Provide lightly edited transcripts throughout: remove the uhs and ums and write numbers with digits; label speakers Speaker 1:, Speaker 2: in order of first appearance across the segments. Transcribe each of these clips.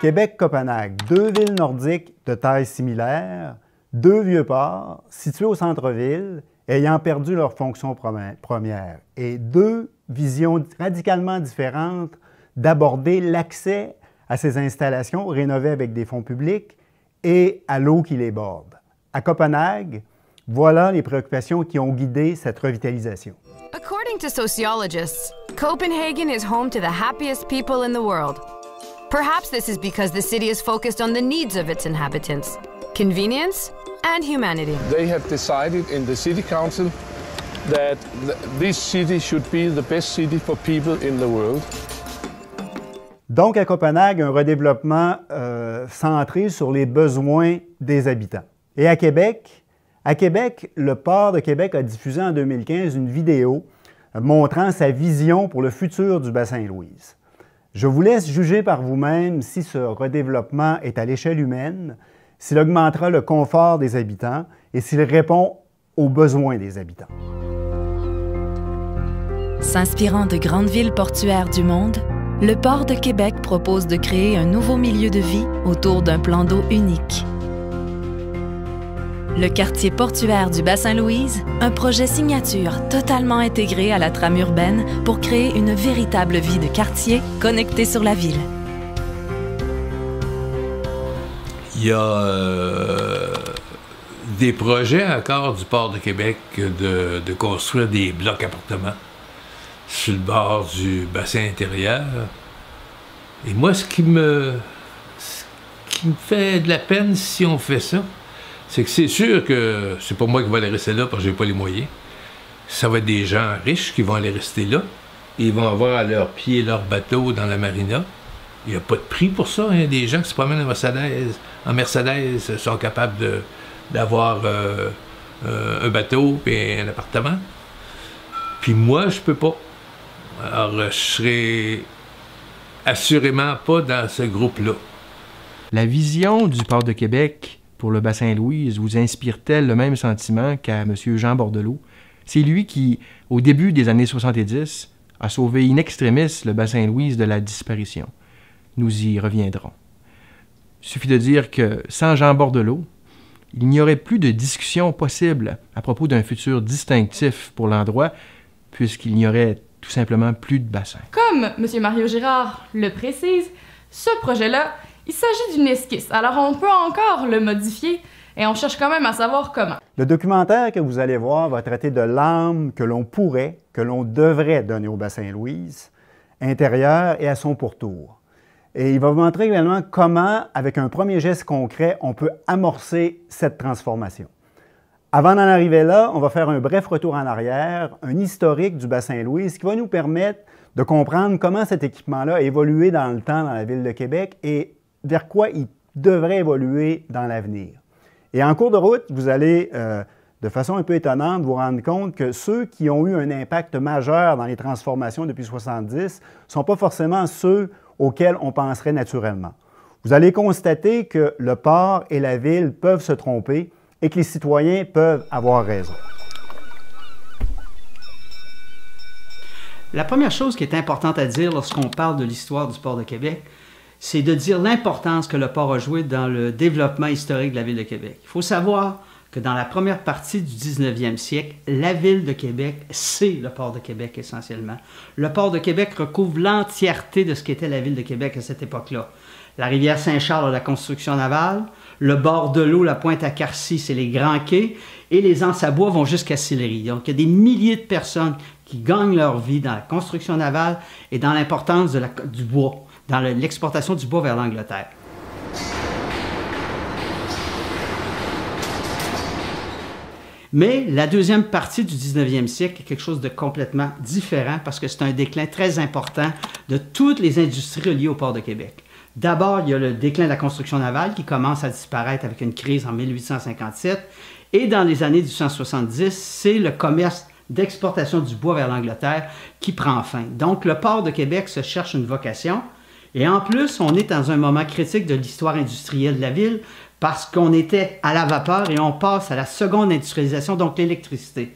Speaker 1: Québec-Copenhague, deux villes nordiques de taille similaire, deux vieux ports situés au centre-ville, ayant perdu leur fonction première, et deux visions radicalement différentes d'aborder l'accès à ces installations rénovées avec des fonds publics et à l'eau qui les borde. À Copenhague, voilà les préoccupations qui ont guidé cette revitalisation.
Speaker 2: According to sociologists, Copenhagen is home to the happiest people in the world. Perhaps this is because the city is focused on the needs of its inhabitants, convenience and humanity.
Speaker 3: They have decided in the city council that this city should be the best city for people in the world.
Speaker 1: Donc, à Copenhague, un redéveloppement centré sur les besoins des habitants. Et à Québec, le Port de Québec a diffusé en 2015 une vidéo montrant sa vision pour le futur du bassin Louise. Je vous laisse juger par vous-même si ce redéveloppement est à l'échelle humaine, s'il augmentera le confort des habitants et s'il répond aux besoins des habitants.
Speaker 4: S'inspirant de grandes villes portuaires du monde, le Port de Québec propose de créer un nouveau milieu de vie autour d'un plan d'eau unique. Le quartier portuaire du Bassin-Louise, un projet signature totalement intégré à la trame urbaine pour créer une véritable vie de quartier connectée sur la ville.
Speaker 5: Il y a des projets encore du Port de Québec de construire des blocs appartements sur le bord du bassin intérieur. Et moi, ce qui me fait de la peine si on fait ça, c'est que c'est sûr que c'est pas moi qui vais aller rester là parce que j'ai pas les moyens. Ça va être des gens riches qui vont aller rester là. Ils vont avoir à leurs pieds leur bateau dans la marina. Il n'y a pas de prix pour ça. Hein. Des gens qui se promènent en Mercedes sont capables d'avoir un bateau et un appartement. Puis moi, je peux pas. Alors, je serai assurément pas dans ce groupe-là.
Speaker 6: La vision du Port de Québec pour le Bassin-Louise vous inspire-t-elle le même sentiment qu'à M. Jean Bordelot? C'est lui qui, au début des années 70, a sauvé in extremis le Bassin-Louise de la disparition. Nous y reviendrons. Il suffit de dire que sans Jean Bordelot, il n'y aurait plus de discussion possible à propos d'un futur distinctif pour l'endroit, puisqu'il n'y aurait tout simplement plus de bassin.
Speaker 7: Comme M. Mario Girard le précise, ce projet-là, il s'agit d'une esquisse, alors on peut encore le modifier et on cherche quand même à savoir comment.
Speaker 1: Le documentaire que vous allez voir va traiter de l'âme que l'on pourrait, que l'on devrait donner au bassin Louise, intérieur et à son pourtour. Et il va vous montrer également comment, avec un premier geste concret, on peut amorcer cette transformation. Avant d'en arriver là, on va faire un bref retour en arrière, un historique du bassin Louise qui va nous permettre de comprendre comment cet équipement-là a évolué dans le temps dans la ville de Québec et vers quoi il devrait évoluer dans l'avenir. Et en cours de route, vous allez, de façon un peu étonnante, vous rendre compte que ceux qui ont eu un impact majeur dans les transformations depuis 1970 ne sont pas forcément ceux auxquels on penserait naturellement. Vous allez constater que le port et la ville peuvent se tromper et que les citoyens peuvent avoir raison.
Speaker 8: La première chose qui est importante à dire lorsqu'on parle de l'histoire du Port de Québec, c'est de dire l'importance que le port a joué dans le développement historique de la ville de Québec. Il faut savoir que dans la première partie du 19e siècle, la ville de Québec, c'est le Port de Québec essentiellement. Le Port de Québec recouvre l'entièreté de ce qu'était la ville de Québec à cette époque-là. La rivière Saint-Charles a la construction navale, le bord de l'eau, la pointe à Carcy, c'est les grands quais, et les anses à bois vont jusqu'à Sillery. Donc, il y a des milliers de personnes qui gagnent leur vie dans la construction navale et dans l'importance du bois, dans l'exportation du bois vers l'Angleterre. Mais la deuxième partie du 19e siècle est quelque chose de complètement différent parce que c'est un déclin très important de toutes les industries reliées au Port de Québec. D'abord, il y a le déclin de la construction navale qui commence à disparaître avec une crise en 1857. Et dans les années 1870, c'est le commerce d'exportation du bois vers l'Angleterre qui prend fin. Donc, le Port de Québec se cherche une vocation. Et en plus, on est dans un moment critique de l'histoire industrielle de la ville parce qu'on était à la vapeur et on passe à la seconde industrialisation, donc l'électricité.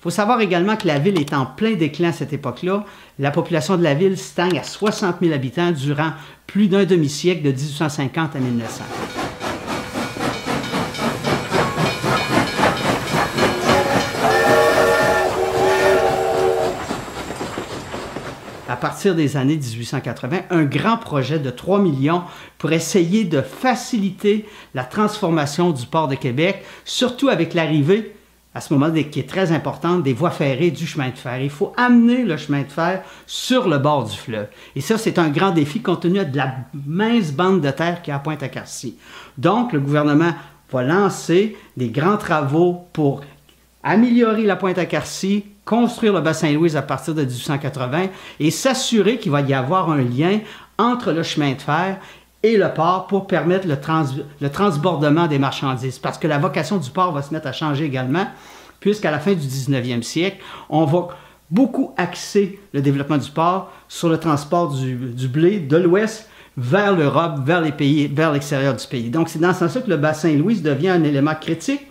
Speaker 8: Il faut savoir également que la ville est en plein déclin à cette époque-là. La population de la ville stagne à 60 000 habitants durant plus d'un demi-siècle, de 1850 à 1900. À partir des années 1880, un grand projet de 3 millions pour essayer de faciliter la transformation du port de Québec, surtout avec l'arrivée, à ce moment qui est très importante, des voies ferrées, du chemin de fer. Il faut amener le chemin de fer sur le bord du fleuve. Et ça, c'est un grand défi compte tenu de la mince bande de terre qu'il y a à Pointe-à-Quartier. Donc, le gouvernement va lancer des grands travaux pour améliorer la Pointe-à-Quartier, construire le Bas-Saint-Louis à partir de 1880 et s'assurer qu'il va y avoir un lien entre le chemin de fer et le port pour permettre le transbordement des marchandises. Parce que la vocation du port va se mettre à changer également, puisqu'à la fin du 19e siècle, on va beaucoup axer le développement du port sur le transport du blé de l'Ouest vers l'Europe, vers les pays, vers l'extérieur du pays. Donc, c'est dans ce sens-là que le Bas-Saint-Louis devient un élément critique,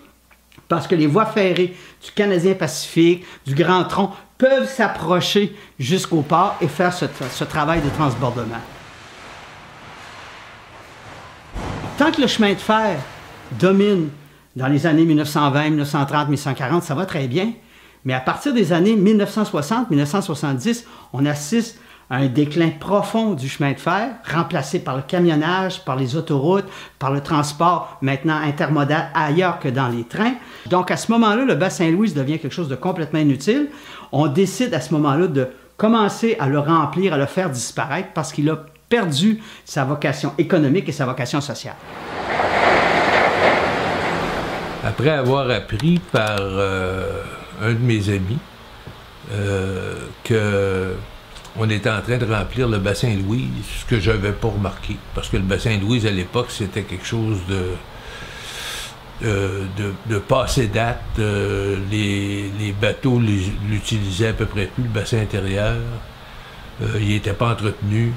Speaker 8: parce que les voies ferrées du Canadien-Pacifique, du Grand Tronc, peuvent s'approcher jusqu'au port et faire ce travail de transbordement. Tant que le chemin de fer domine dans les années 1920, 1930, 1940, ça va très bien. Mais à partir des années 1960, 1970, on assiste à un déclin profond du chemin de fer, remplacé par le camionnage, par les autoroutes, par le transport maintenant intermodal ailleurs que dans les trains. Donc à ce moment-là, le Bas-Saint-Louis devient quelque chose de complètement inutile. On décide à ce moment-là de commencer à le remplir, à le faire disparaître parce qu'il a perdu sa vocation économique et sa vocation sociale.
Speaker 5: Après avoir appris par un de mes amis qu'on était en train de remplir le Bas-Saint-Louis, ce que je n'avais pas remarqué, parce que le Bas-Saint-Louis, à l'époque, c'était quelque chose de passé date. Les bateaux l'utilisaient à peu près plus, le bassin intérieur. Il n'était pas entretenu.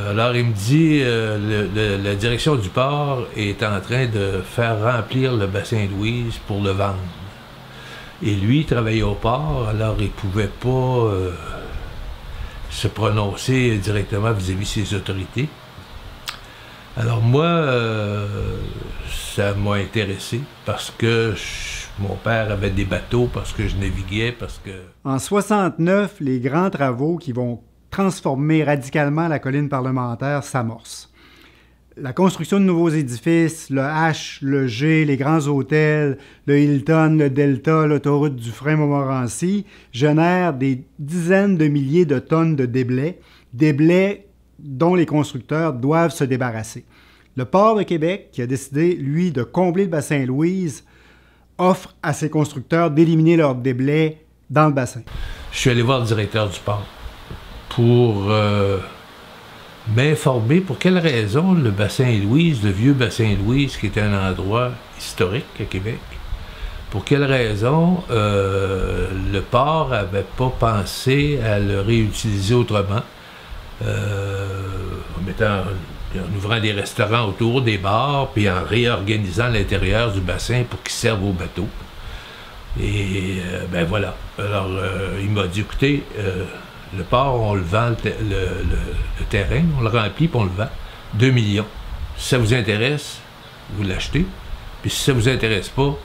Speaker 5: Alors il me dit, la direction du port est en train de faire remplir le Bas-Saint-Louis pour le vendre. Et lui, il travaillait au port, alors il ne pouvait pas se prononcer directement vis-à-vis ses autorités. Alors moi, ça m'a intéressé parce que mon père avait des bateaux, parce que je naviguais, parce que...
Speaker 1: En 69, les grands travaux qui vont transformer radicalement la colline parlementaire s'amorce. La construction de nouveaux édifices, le H, le G, les grands hôtels, le Hilton, le Delta, l'autoroute Dufresne-Montmorency génèrent des dizaines de milliers de tonnes de déblais dont les constructeurs doivent se débarrasser. Le port de Québec, qui a décidé, lui, de combler le Bas-Saint-Louis, offre à ses constructeurs d'éliminer leurs déblais dans le bassin.
Speaker 5: Je suis allé voir le directeur du port pour m'informer pour quelle raison le Bas-Saint-Louis, le vieux Bas-Saint-Louis, qui était un endroit historique à Québec, pour quelle raison le port n'avait pas pensé à le réutiliser autrement, en ouvrant des restaurants autour, des bars, puis en réorganisant l'intérieur du bassin pour qu'il serve aux bateaux. Et ben voilà. Alors, il m'a dit, écoutez, le port, on le vend, le terrain, on le remplit, puis on le vend. 2 millions. Si ça vous intéresse, vous l'achetez. Puis si ça vous intéresse pas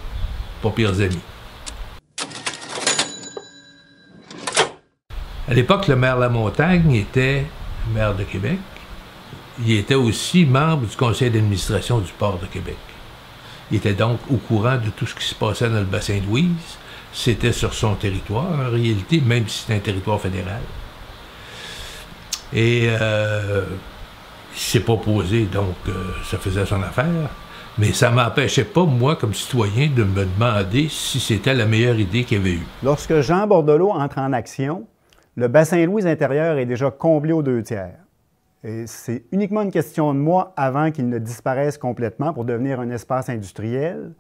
Speaker 5: pires amis. À l'époque, le maire Lamontagne était maire de Québec. Il était aussi membre du conseil d'administration du port de Québec. Il était donc au courant de tout ce qui se passait dans le Bas-Saint-Louis. C'était sur son territoire, en réalité, même si c'était un territoire fédéral. Et il ne s'est pas opposé, donc ça faisait son affaire. Mais ça ne m'empêchait pas, moi, comme citoyen, de me demander si c'était la meilleure idée qu'il y avait eue.
Speaker 1: Lorsque Jean Bordelot entre en action, le Bas-Saint-Louis intérieur est déjà comblé aux 2/3. Et c'est uniquement une question de mois avant qu'il ne disparaisse complètement pour devenir un espace industriel.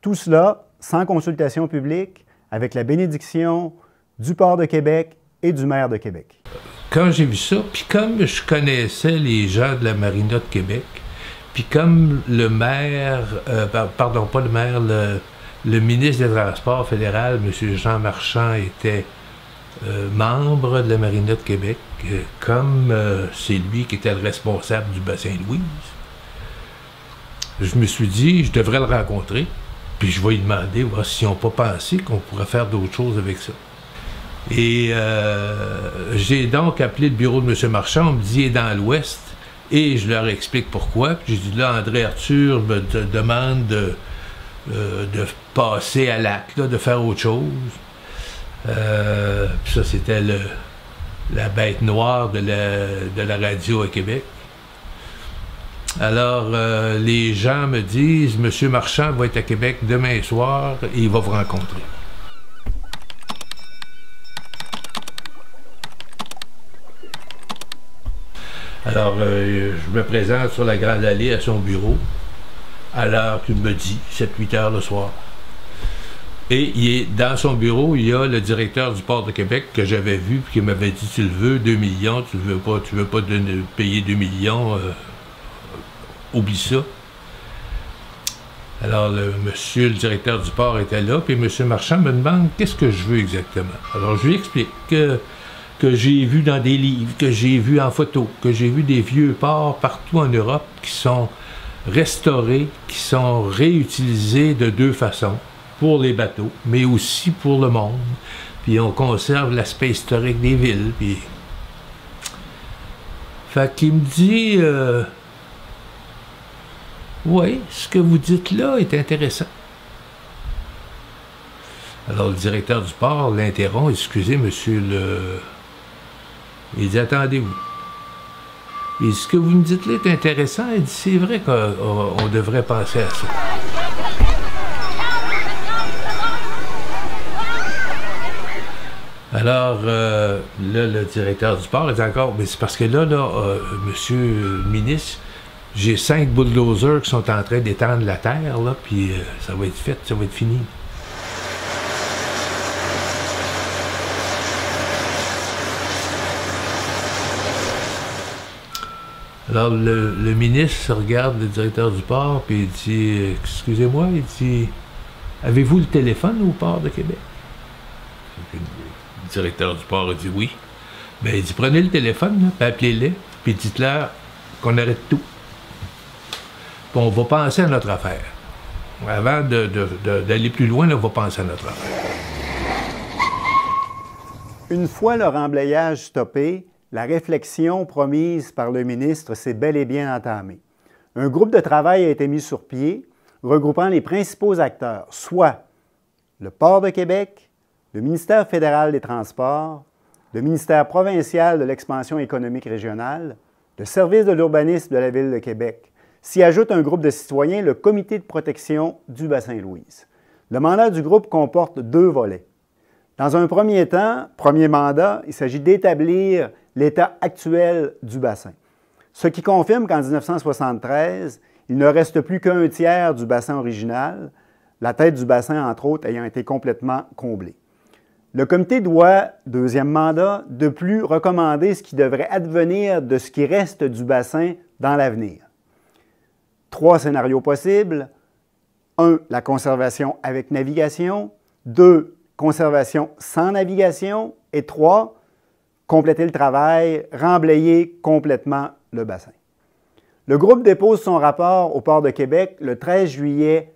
Speaker 1: Tout cela sans consultation publique, avec la bénédiction du port de Québec et du maire de Québec.
Speaker 5: Quand j'ai vu ça, puis comme je connaissais les gens de la Marina de Québec, puis comme le maire, Le ministre des Transports fédéral, M. Jean Marchand, était membre de la Marina de Québec, comme c'est lui qui était le responsable du bassin Louise. Je me suis dit, je devrais le rencontrer, puis je vais lui demander voir s'ils n'ont pas pensé qu'on pourrait faire d'autres choses avec ça. Et j'ai donc appelé le bureau de M. Marchand, on me dit, il est dans l'Ouest, et je leur explique pourquoi. Puis j'ai dit, là, André Arthur me demande de passer à l'acte, de faire autre chose. Puis ça, c'était la bête noire de la radio à Québec. Alors, les gens me disent, M. Marchand va être à Québec demain soir et il va vous rencontrer. Alors, je me présente sur la Grande Allée à son bureau, à l'heure qu'il me dit, 7-8 heures le soir. Et dans son bureau, il y a le directeur du port de Québec que j'avais vu et qui m'avait dit, tu le veux, 2 millions, tu veux pas payer 2 millions, oublie ça. Alors, monsieur le directeur du port était là, puis monsieur Marchand me demande qu'est-ce que je veux exactement. Alors, je lui explique que j'ai vu dans des livres, que j'ai vu en photo, que j'ai vu des vieux ports partout en Europe qui sont restaurés, qui sont réutilisés de 2 façons, pour les bateaux, mais aussi pour le monde. Puis on conserve l'aspect historique des villes. Puis... Fait qu'il me dit... oui, ce que vous dites là est intéressant. Alors le directeur du port l'interrompt. Excusez, monsieur le... Il dit, attendez-vous. Il dit, ce que vous me dites là est intéressant. Il dit, c'est vrai qu'on devrait penser à ça. Alors, là, le directeur du port dit encore, mais c'est parce que là, monsieur le ministre, j'ai 5 bulldozers qui sont en train d'étendre la terre, là, puis ça va être fait, ça va être fini. Alors, le ministre regarde le directeur du port, puis il dit, excusez-moi, il dit, avez-vous le téléphone au port de Québec? Le directeur du port a dit oui. Bien, il dit, prenez le téléphone, puis appelez-les, puis dites-leur qu'on arrête tout. Puis on va penser à notre affaire. Avant d'aller plus loin, là, on va penser à notre affaire.
Speaker 1: Une fois le remblayage stoppé, la réflexion promise par le ministre s'est bel et bien entamée. Un groupe de travail a été mis sur pied, regroupant les principaux acteurs, soit le Port de Québec, le ministère fédéral des Transports, le ministère provincial de l'expansion économique régionale, le service de l'urbanisme de la Ville de Québec. S'y ajoute un groupe de citoyens, le Comité de protection du bassin Louise. Le mandat du groupe comporte 2 volets. Dans un premier temps, premier mandat, il s'agit d'établir l'état actuel du bassin. Ce qui confirme qu'en 1973, il ne reste plus qu'un tiers du bassin original, la tête du bassin, entre autres, ayant été complètement comblée. Le comité doit, deuxième mandat, de plus recommander ce qui devrait advenir de ce qui reste du bassin dans l'avenir. 3 scénarios possibles. 1. La conservation avec navigation. 2. Conservation sans navigation. Et 3. Compléter le travail, remblayer complètement le bassin. Le groupe dépose son rapport au Port de Québec le 13 juillet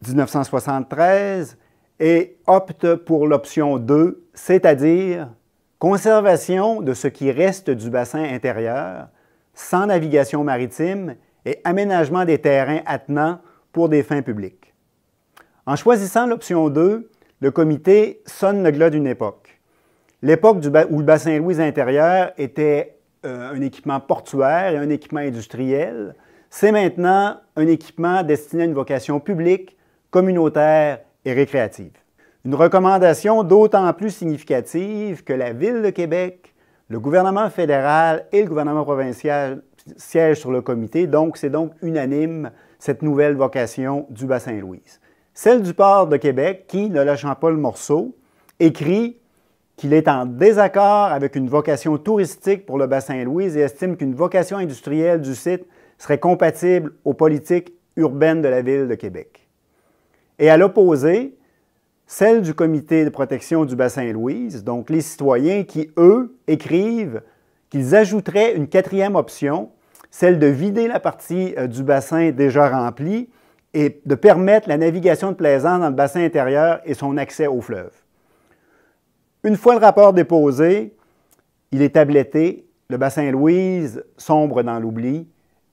Speaker 1: 1973 et opte pour l'option 2, c'est-à-dire conservation de ce qui reste du bassin intérieur, sans navigation maritime et aménagement des terrains attenants pour des fins publiques. En choisissant l'option 2, le comité sonne le glas d'une époque. L'époque où le bassin Louise intérieur était un équipement portuaire et un équipement industriel, c'est maintenant un équipement destiné à une vocation publique, communautaire et récréative. Une recommandation d'autant plus significative que la Ville de Québec, le gouvernement fédéral et le gouvernement provincial siègent sur le comité, donc c'est donc unanime cette nouvelle vocation du bassin Louise. Celle du Port de Québec qui, ne lâchant pas le morceau, écrit qu'il est en désaccord avec une vocation touristique pour le bassin Louise et estime qu'une vocation industrielle du site serait compatible aux politiques urbaines de la Ville de Québec. et à l'opposé, celle du Comité de protection du Bassin-Louise, donc les citoyens qui, eux, écrivent qu'ils ajouteraient une 4e option, celle de vider la partie du bassin déjà remplie et de permettre la navigation de plaisance dans le bassin intérieur et son accès au fleuve. Une fois le rapport déposé, il est tabletté, le Bassin-Louise sombre dans l'oubli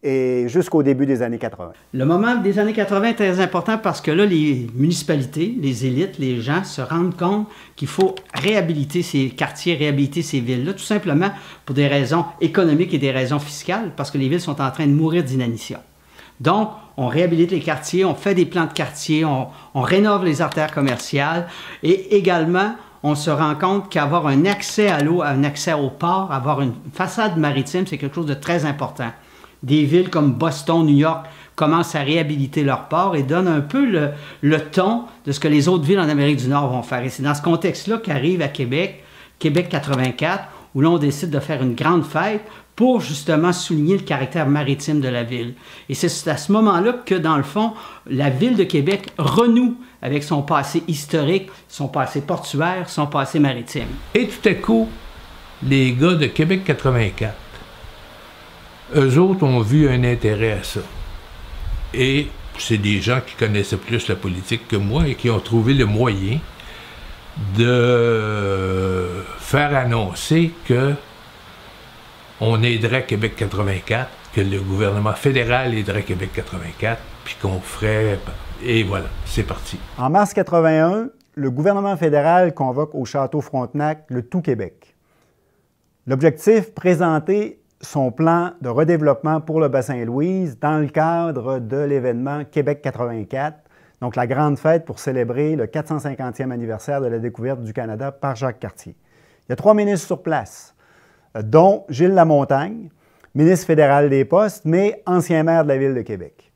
Speaker 1: et jusqu'au début des années 80.
Speaker 8: Le moment des années 80 est très important parce que là, les municipalités, les élites, les gens se rendent compte qu'il faut réhabiliter ces quartiers, réhabiliter ces villes-là, tout simplement pour des raisons économiques et des raisons fiscales, parce que les villes sont en train de mourir d'inanition. Donc, on réhabilite les quartiers, on fait des plans de quartier, on rénove les artères commerciales et également, on se rend compte qu'avoir un accès à l'eau, un accès au port, avoir une façade maritime, c'est quelque chose de très important. Des villes comme Boston, New York commencent à réhabiliter leur port et donnent un peu le ton de ce que les autres villes en Amérique du Nord vont faire. Et c'est dans ce contexte-là qu'arrive à Québec, Québec 84, où l'on décide de faire une grande fête pour justement souligner le caractère maritime de la ville. Et c'est à ce moment-là que, dans le fond, la ville de Québec renoue avec son passé historique, son passé portuaire, son passé maritime.
Speaker 5: Et tout à coup, les gars de Québec 84, eux autres ont vu un intérêt à ça. Et c'est des gens qui connaissaient plus la politique que moi et qui ont trouvé le moyen de faire annoncer que on aiderait Québec 84, que le gouvernement fédéral aiderait Québec 84, puis qu'on ferait... Et voilà, c'est parti.
Speaker 1: En mars 81, le gouvernement fédéral convoque au Château Frontenac le tout Québec. L'objectif, présenter son plan de redéveloppement pour le Bassin-Louise dans le cadre de l'événement Québec 84, donc la grande fête pour célébrer le 450e anniversaire de la découverte du Canada par Jacques Cartier. Il y a 3 ministres sur place, dont Gilles Lamontagne, ministre fédéral des Postes, mais ancien maire de la Ville de Québec.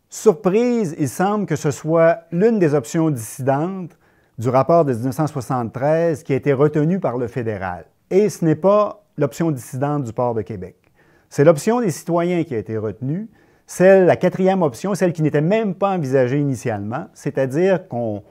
Speaker 1: Surprise, il semble que ce soit l'une des options dissidentes du rapport de 1973 qui a été retenue par le fédéral. Et ce n'est pas l'option dissidente du port de Québec. C'est l'option des citoyens qui a été retenue, la 4e option, celle qui n'était même pas envisagée initialement, c'est-à-dire qu'on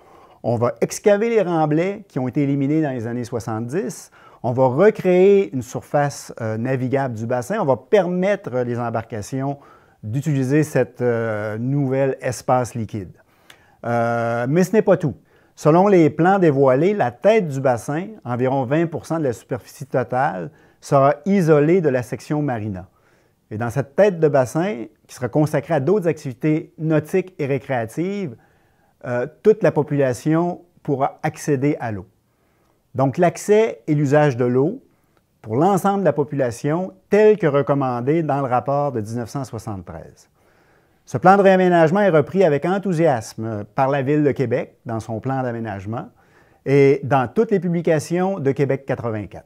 Speaker 1: va excaver les remblais qui ont été éliminés dans les années 70, on va recréer une surface navigable du bassin, on va permettre les embarcations d'utiliser cette nouvel espace liquide. Mais ce n'est pas tout. Selon les plans dévoilés, la tête du bassin, environ 20 de la superficie totale, sera isolée de la section marina. Et dans cette tête de bassin, qui sera consacrée à d'autres activités nautiques et récréatives, toute la population pourra accéder à l'eau. Donc l'accès et l'usage de l'eau pour l'ensemble de la population, tel que recommandé dans le rapport de 1973. Ce plan de réaménagement est repris avec enthousiasme par la Ville de Québec dans son plan d'aménagement et dans toutes les publications de Québec 84.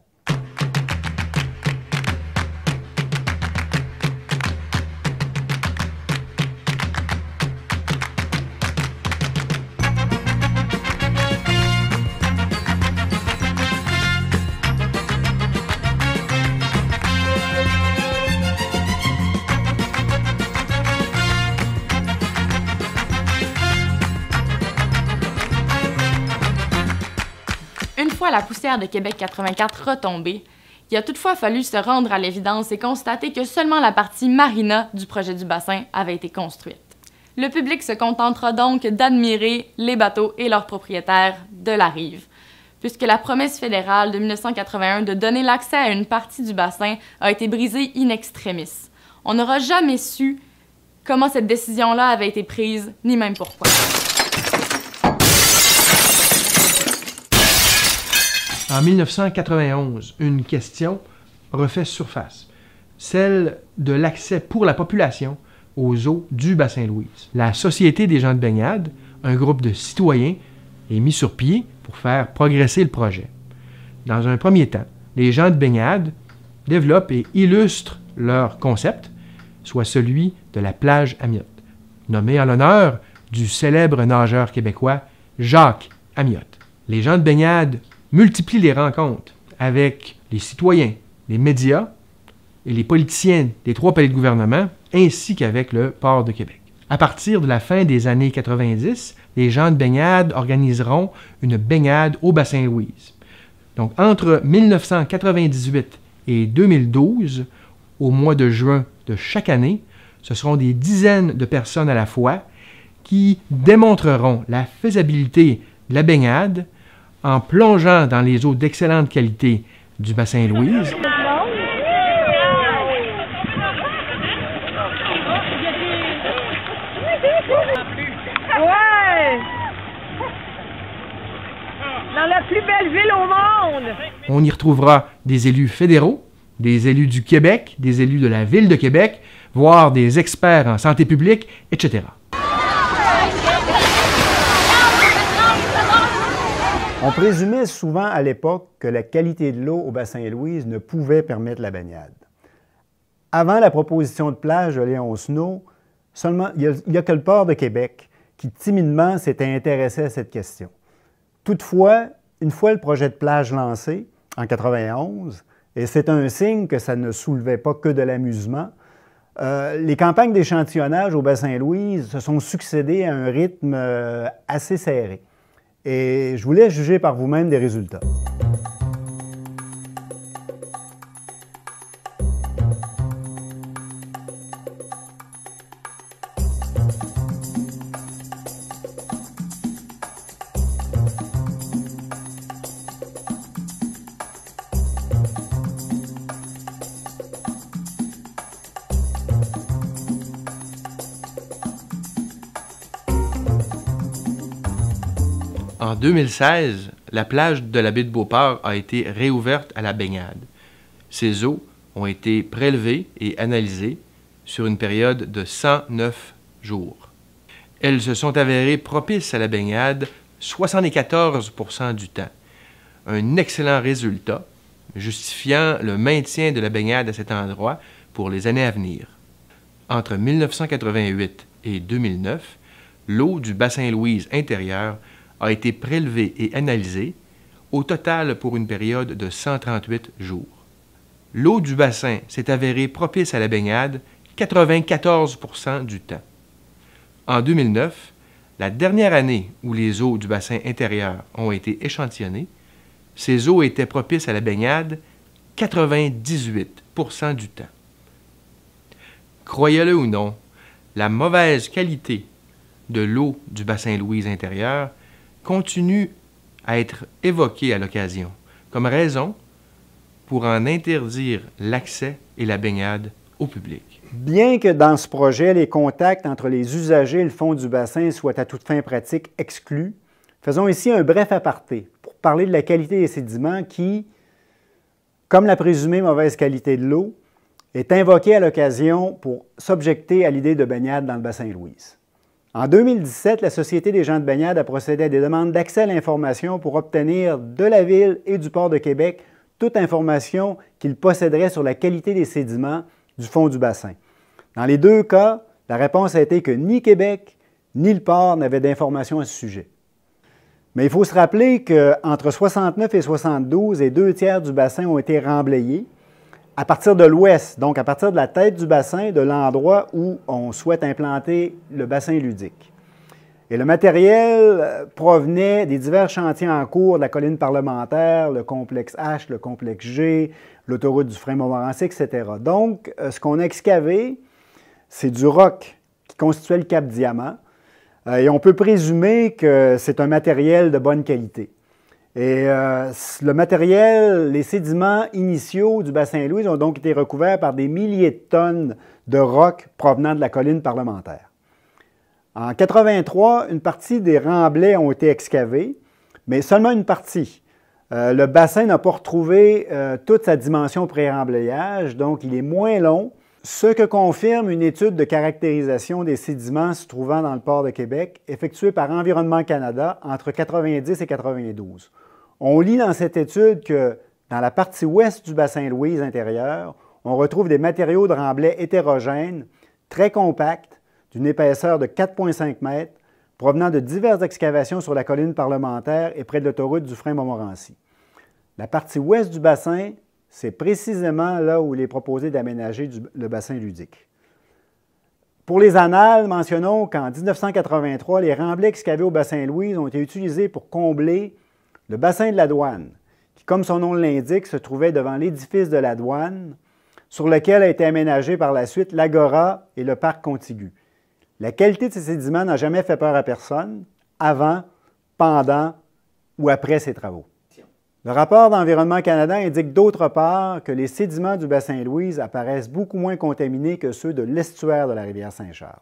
Speaker 7: Une fois la poussière de Québec 84 retombée, il a toutefois fallu se rendre à l'évidence et constater que seulement la partie marina du projet du bassin avait été construite. Le public se contentera donc d'admirer les bateaux et leurs propriétaires de la rive, puisque la promesse fédérale de 1981 de donner l'accès à une partie du bassin a été brisée in extremis. On n'aura jamais su comment cette décision-là avait été prise, ni même pourquoi.
Speaker 6: En 1991, une question refait surface, celle de l'accès pour la population aux eaux du Bassin-Louise. La Société des gens de baignade, un groupe de citoyens, est mis sur pied pour faire progresser le projet. Dans un premier temps, les gens de baignade développent et illustrent leur concept, soit celui de la plage Amiotte, nommé en l'honneur du célèbre nageur québécois Jacques Amiotte. Les gens de baignade multiplient les rencontres avec les citoyens, les médias et les politiciens des 3 palais de gouvernement, ainsi qu'avec le port de Québec. À partir de la fin des années 90, les gens de baignade organiseront une baignade au bassin Louise. Donc, entre 1998 et 2012, au mois de juin de chaque année, ce seront des dizaines de personnes à la fois qui démontreront la faisabilité de la baignade en plongeant dans les eaux d'excellente qualité du bassin Louise.
Speaker 9: Ouais! Dans la plus belle ville au monde!
Speaker 6: On y retrouvera des élus fédéraux, des élus du Québec, des élus de la Ville de Québec, voire des experts en santé publique, etc.
Speaker 1: On présumait souvent à l'époque que la qualité de l'eau au bassin Louise ne pouvait permettre la baignade. Avant la proposition de plage de Léon Snow, seulement, il n'y a que le port de Québec qui timidement s'était intéressé à cette question. Toutefois, une fois le projet de plage lancé, en 1991, et c'est un signe que ça ne soulevait pas que de l'amusement, les campagnes d'échantillonnage au bassin Louise se sont succédées à un rythme assez serré. Et je vous laisse juger par vous-même des résultats.
Speaker 6: En 2016, la plage de la baie de Beauport a été réouverte à la baignade. Ces eaux ont été prélevées et analysées sur une période de 109 jours. Elles se sont avérées propices à la baignade 74% du temps. Un excellent résultat, justifiant le maintien de la baignade à cet endroit pour les années à venir. Entre 1988 et 2009, l'eau du bassin Louise intérieur a été prélevée et analysée, au total pour une période de 138 jours. L'eau du bassin s'est avérée propice à la baignade 94% du temps. En 2009, la dernière année où les eaux du bassin intérieur ont été échantillonnées, ces eaux étaient propices à la baignade 98% du temps. Croyez-le ou non, la mauvaise qualité de l'eau du bassin Louise intérieur continue à être évoquée à l'occasion comme raison pour en interdire l'accès et la baignade au public.
Speaker 1: Bien que dans ce projet, les contacts entre les usagers et le fond du bassin soient à toute fin pratique exclus, faisons ici un bref aparté pour parler de la qualité des sédiments qui, comme la présumée mauvaise qualité de l'eau, est invoquée à l'occasion pour s'objecter à l'idée de baignade dans le bassin Louise. En 2017, la Société des gens de baignade a procédé à des demandes d'accès à l'information pour obtenir de la Ville et du Port de Québec toute information qu'ils posséderaient sur la qualité des sédiments du fond du bassin. Dans les deux cas, la réponse a été que ni Québec ni le Port n'avaient d'informations à ce sujet. Mais il faut se rappeler qu'entre 69 et 72, les 2/3 du bassin ont été remblayés à partir de l'ouest, donc à partir de la tête du bassin, de l'endroit où on souhaite implanter le bassin ludique. Et le matériel provenait des divers chantiers en cours de la colline parlementaire, le complexe H, le complexe G, l'autoroute du Frein-Montmorency, etc. Donc, ce qu'on a excavé, c'est du roc qui constituait le Cap Diamant, et on peut présumer que c'est un matériel de bonne qualité. Et le matériel, les sédiments initiaux du bassin Louise ont donc été recouverts par des milliers de tonnes de roc provenant de la colline parlementaire. En 1983, une partie des remblais ont été excavés, mais seulement une partie. Le bassin n'a pas retrouvé toute sa dimension pré-remblayage, donc il est moins long, ce que confirme une étude de caractérisation des sédiments se trouvant dans le port de Québec, effectuée par Environnement Canada entre 1990 et 1992. On lit dans cette étude que dans la partie ouest du bassin Louise intérieur, on retrouve des matériaux de remblais hétérogènes, très compacts, d'une épaisseur de 4,5 mètres, provenant de diverses excavations sur la colline parlementaire et près de l'autoroute du Frein-Montmorency. La partie ouest du bassin, c'est précisément là où il est proposé d'aménager le bassin ludique. Pour les annales, mentionnons qu'en 1983, les remblais excavés au bassin Louise ont été utilisés pour combler le bassin de la douane, qui, comme son nom l'indique, se trouvait devant l'édifice de la douane, sur lequel a été aménagé par la suite l'agora et le parc contigu. La qualité de ces sédiments n'a jamais fait peur à personne, avant, pendant ou après ces travaux. Le rapport d'Environnement Canada indique d'autre part que les sédiments du bassin Louise apparaissent beaucoup moins contaminés que ceux de l'estuaire de la rivière Saint-Charles.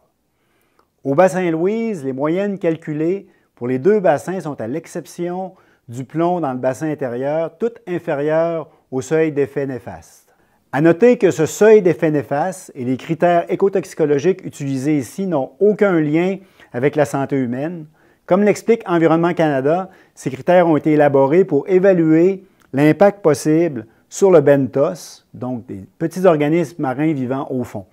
Speaker 1: Au bassin Louise, les moyennes calculées pour les deux bassins sont à l'exception du plomb dans le bassin intérieur, toutes inférieures au seuil d'effet néfaste. À noter que ce seuil d'effet néfaste et les critères écotoxicologiques utilisés ici n'ont aucun lien avec la santé humaine. Comme l'explique Environnement Canada, ces critères ont été élaborés pour évaluer l'impact possible sur le benthos, donc des petits organismes marins vivant au fond.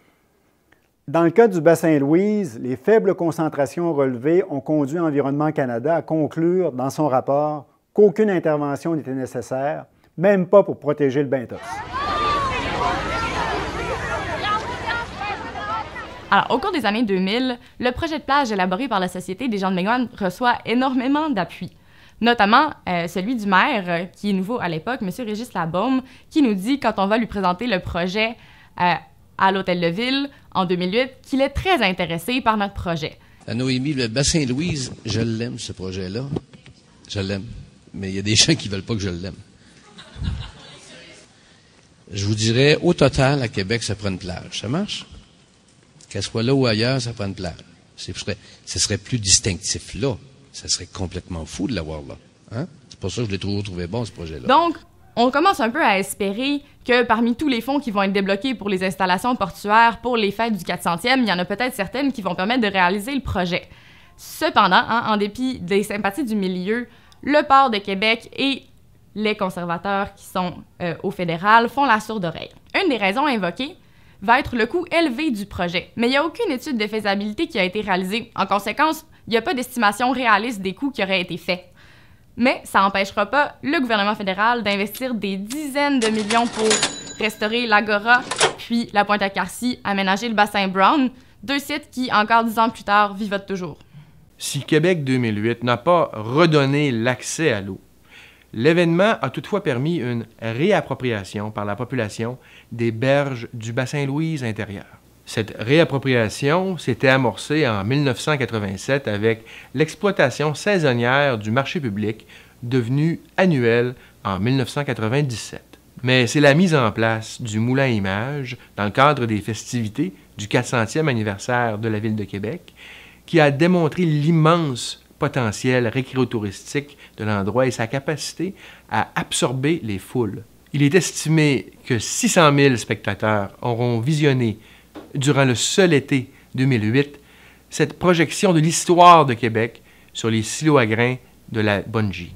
Speaker 1: Dans le cas du bassin Louise, les faibles concentrations relevées ont conduit Environnement Canada à conclure dans son rapport qu'aucune intervention n'était nécessaire, même pas pour protéger le benthos.
Speaker 7: Alors, au cours des années 2000, le projet de plage élaboré par la Société des gens de Mégoine reçoit énormément d'appui, notamment celui du maire, qui est nouveau à l'époque, M. Régis Labaume, qui nous dit, quand on va lui présenter le projet à l'Hôtel de Ville en 2008, qu'il est très intéressé par notre projet.
Speaker 10: À Noémie, le bassin Louise, je l'aime, ce projet-là. Je l'aime. Mais il y a des gens qui ne veulent pas que je l'aime. Je vous dirais, au total, à Québec, ça prend une plage. Ça marche? Qu'elle soit là ou ailleurs, ça prend une plage. Ce serait plus distinctif là. Ça serait complètement fou de l'avoir là. Hein? C'est pour ça que je l'ai toujours trouvé bon, ce projet-là.
Speaker 7: Donc, on commence un peu à espérer que parmi tous les fonds qui vont être débloqués pour les installations portuaires pour les fêtes du 400e, il y en a peut-être certaines qui vont permettre de réaliser le projet. Cependant, en dépit des sympathies du milieu, le port de Québec et les conservateurs qui sont au fédéral font la sourde oreille. Une des raisons invoquées va être le coût élevé du projet, mais il n'y a aucune étude de faisabilité qui a été réalisée. En conséquence, il n'y a pas d'estimation réaliste des coûts qui auraient été faits. Mais ça n'empêchera pas le gouvernement fédéral d'investir des dizaines de millions pour restaurer l'Agora, puis la Pointe-à-Carcy, aménager le bassin Brown, deux sites qui, encore 10 ans plus tard, vivotent toujours.
Speaker 6: Si Québec 2008 n'a pas redonné l'accès à l'eau, l'événement a toutefois permis une réappropriation par la population des berges du bassin Louise intérieur. Cette réappropriation s'était amorcée en 1987 avec l'exploitation saisonnière du marché public, devenu annuel en 1997. Mais c'est la mise en place du moulin à images dans le cadre des festivités du 400e anniversaire de la Ville de Québec qui a démontré l'immense potentiel récréotouristique de l'endroit et sa capacité à absorber les foules. Il est estimé que 600 000 spectateurs auront visionné, durant le seul été 2008, cette projection de l'histoire de Québec sur les silos à grains de la Bongie.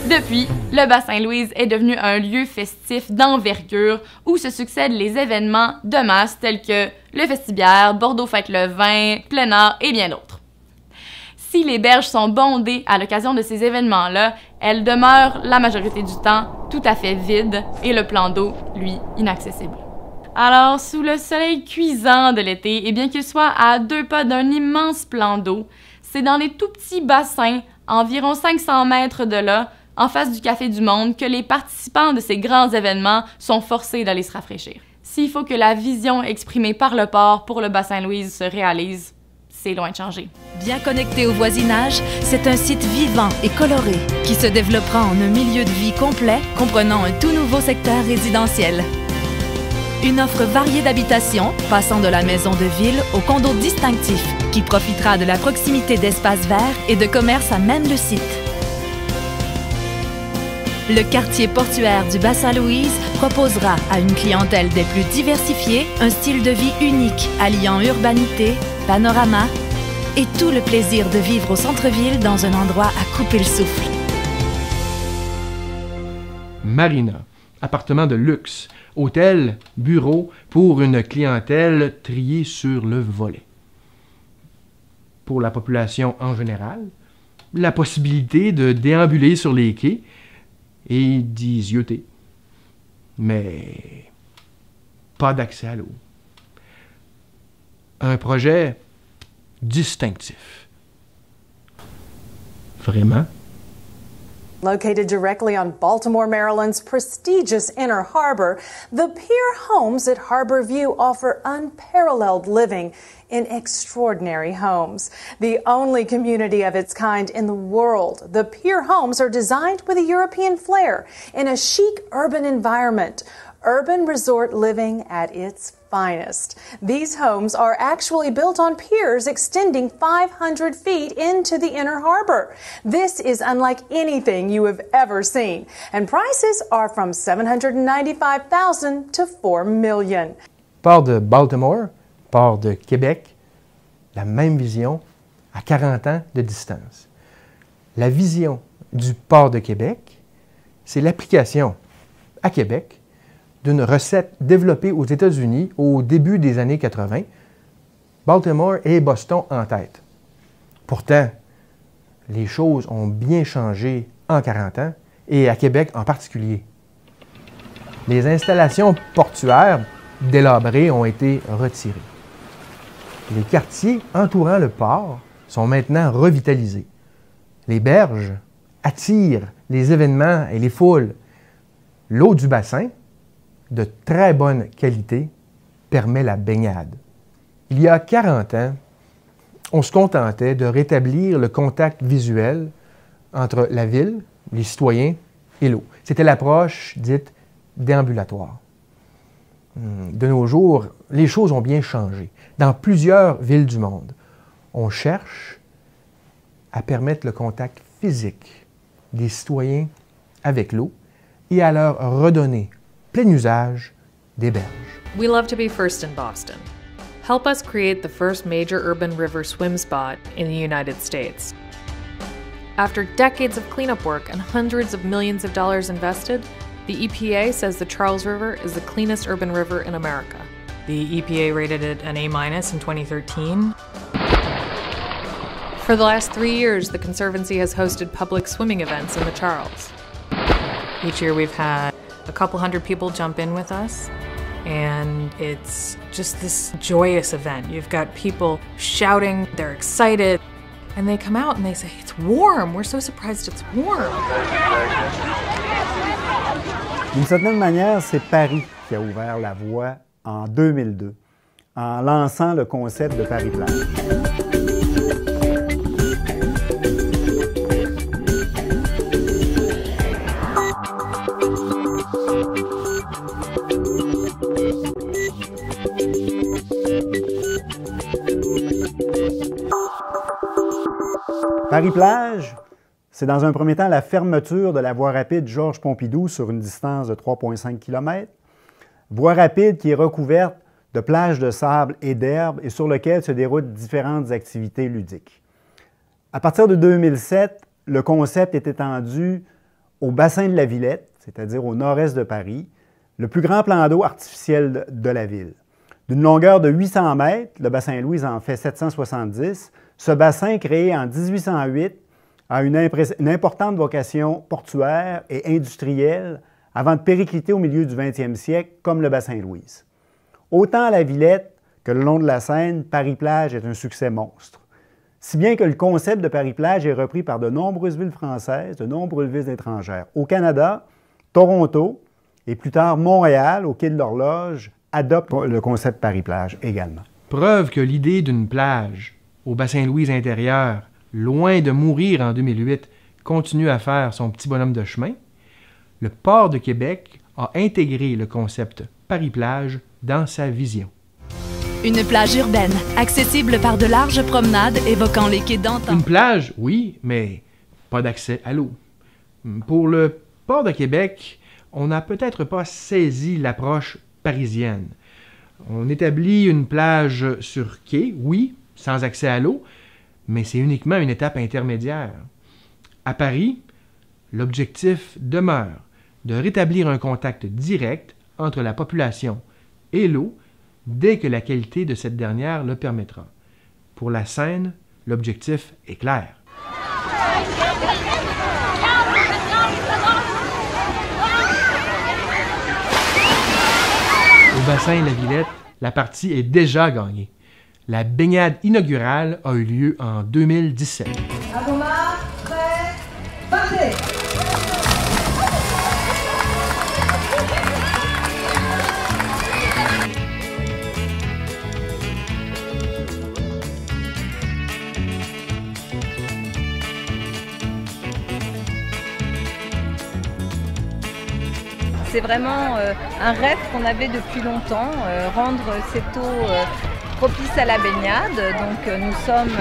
Speaker 7: Depuis, le bassin Louise est devenu un lieu festif d'envergure où se succèdent les événements de masse tels que le Festibiaire, Bordeaux Fête le Vin, Plein Art et bien d'autres. Si les berges sont bondées à l'occasion de ces événements-là, elles demeurent la majorité du temps tout à fait vides et le plan d'eau, lui, inaccessible. Alors, sous le soleil cuisant de l'été, et bien qu'il soit à 2 pas d'un immense plan d'eau, c'est dans les tout petits bassins, environ 500 mètres de là, en face du Café du Monde, que les participants de ces grands événements sont forcés d'aller se rafraîchir. S'il faut que la vision exprimée par le port pour le bassin Louise se réalise, c'est loin de changer.
Speaker 4: Bien connecté au voisinage, c'est un site vivant et coloré qui se développera en un milieu de vie complet comprenant un tout nouveau secteur résidentiel. Une offre variée d'habitations, passant de la maison de ville au condo distinctif, qui profitera de la proximité d'espaces verts et de commerces à même le site. Le quartier portuaire du bassin Louise proposera à une clientèle des plus diversifiées un style de vie unique alliant urbanité, panorama et tout le plaisir de vivre au centre-ville dans un endroit à couper le souffle.
Speaker 6: marina, appartements de luxe, hôtels, bureaux pour une clientèle triée sur le volet. Pour la population en général, la possibilité de déambuler sur les quais et d'y zioter. Mais pas d'accès à l'eau. Un projet distinctif. Vraiment?
Speaker 11: Located directly on Baltimore, Maryland's prestigious Inner Harbor, the Pier homes at Harbor View offer unparalleled living in extraordinary homes. The only community of its kind in the world, the Pier homes are designed with a European flair in a chic urban environment. Urban resort living at its finest. These homes are actually built on piers extending 500 feet into the Inner Harbor. This is unlike anything you have ever seen, and prices are from $795,000 to $4 million.
Speaker 6: Port de Baltimore, port de Québec, la même vision à 40 ans de distance. La vision du port de Québec, c'est l'application à Québec d'une recette développée aux États-Unis au début des années 80, Baltimore et Boston en tête. Pourtant, les choses ont bien changé en 40 ans, et à Québec en particulier. Les installations portuaires délabrées ont été retirées. Les quartiers entourant le port sont maintenant revitalisés. Les berges attirent les événements et les foules. L'eau du bassin, de très bonne qualité, permet la baignade. Il y a 40 ans, on se contentait de rétablir le contact visuel entre la ville, les citoyens et l'eau. C'était l'approche dite déambulatoire. De nos jours, les choses ont bien changé. Dans plusieurs villes du monde, on cherche à permettre le contact physique des citoyens avec l'eau et à leur redonner plein usage des berges.
Speaker 12: We love to be first in Boston. Help us create the first major urban river swim spot in the United States. After decades of cleanup work and hundreds of millions of dollars invested, the EPA says the Charles River is the cleanest urban river in America. The EPA rated it an A- in 2013. For the last 3 years, the Conservancy has hosted public swimming events in the Charles. Each year we've had a couple hundred people jump in with us, and it's just this joyous event. You've got people shouting, they're excited, and they come out and they say, "It's warm, we're so surprised it's warm."
Speaker 1: D'une certaine manière, c'est Paris qui a ouvert la voie en 2002, en lançant le concept de Paris-Plage. Paris-Plage, c'est dans un premier temps la fermeture de la voie rapide Georges Pompidou sur une distance de 3,5 km. Voie rapide qui est recouverte de plages de sable et d'herbe et sur laquelle se déroulent différentes activités ludiques. À partir de 2007, le concept est étendu au bassin de la Villette, c'est-à-dire au nord-est de Paris, le plus grand plan d'eau artificiel de la ville. D'une longueur de 800 mètres, le bassin Louise en fait 770. Ce bassin, créé en 1808, a une importante vocation portuaire et industrielle avant de péricliter au milieu du 20e siècle, comme le bassin Louise. Autant à la Villette que le long de la Seine, Paris-Plage est un succès monstre. Si bien que le concept de Paris-Plage est repris par de nombreuses villes françaises, de nombreuses villes étrangères. Au Canada, Toronto et plus tard Montréal, au Quai de l'Horloge, adoptent le concept Paris-Plage également.
Speaker 6: Preuve que l'idée d'une plage au bassin Louise intérieur, loin de mourir en 2008, continue à faire son petit bonhomme de chemin, le port de Québec a intégré le concept Paris-Plage dans sa vision.
Speaker 4: Une plage urbaine, accessible par de larges promenades évoquant les quais d'antan.
Speaker 6: Une plage, oui, mais pas d'accès à l'eau. Pour le port de Québec, on n'a peut-être pas saisi l'approche parisienne. On établit une plage sur quai, oui, sans accès à l'eau, mais c'est uniquement une étape intermédiaire. À Paris, l'objectif demeure de rétablir un contact direct entre la population et l'eau dès que la qualité de cette dernière le permettra. Pour la Seine, l'objectif est clair. Au bassin La Villette, la partie est déjà gagnée. La baignade inaugurale a eu lieu en 2017.
Speaker 9: Prêt, partez!
Speaker 13: C'est vraiment un rêve qu'on avait depuis longtemps, rendre cette eau propice à la baignade. Donc nous sommes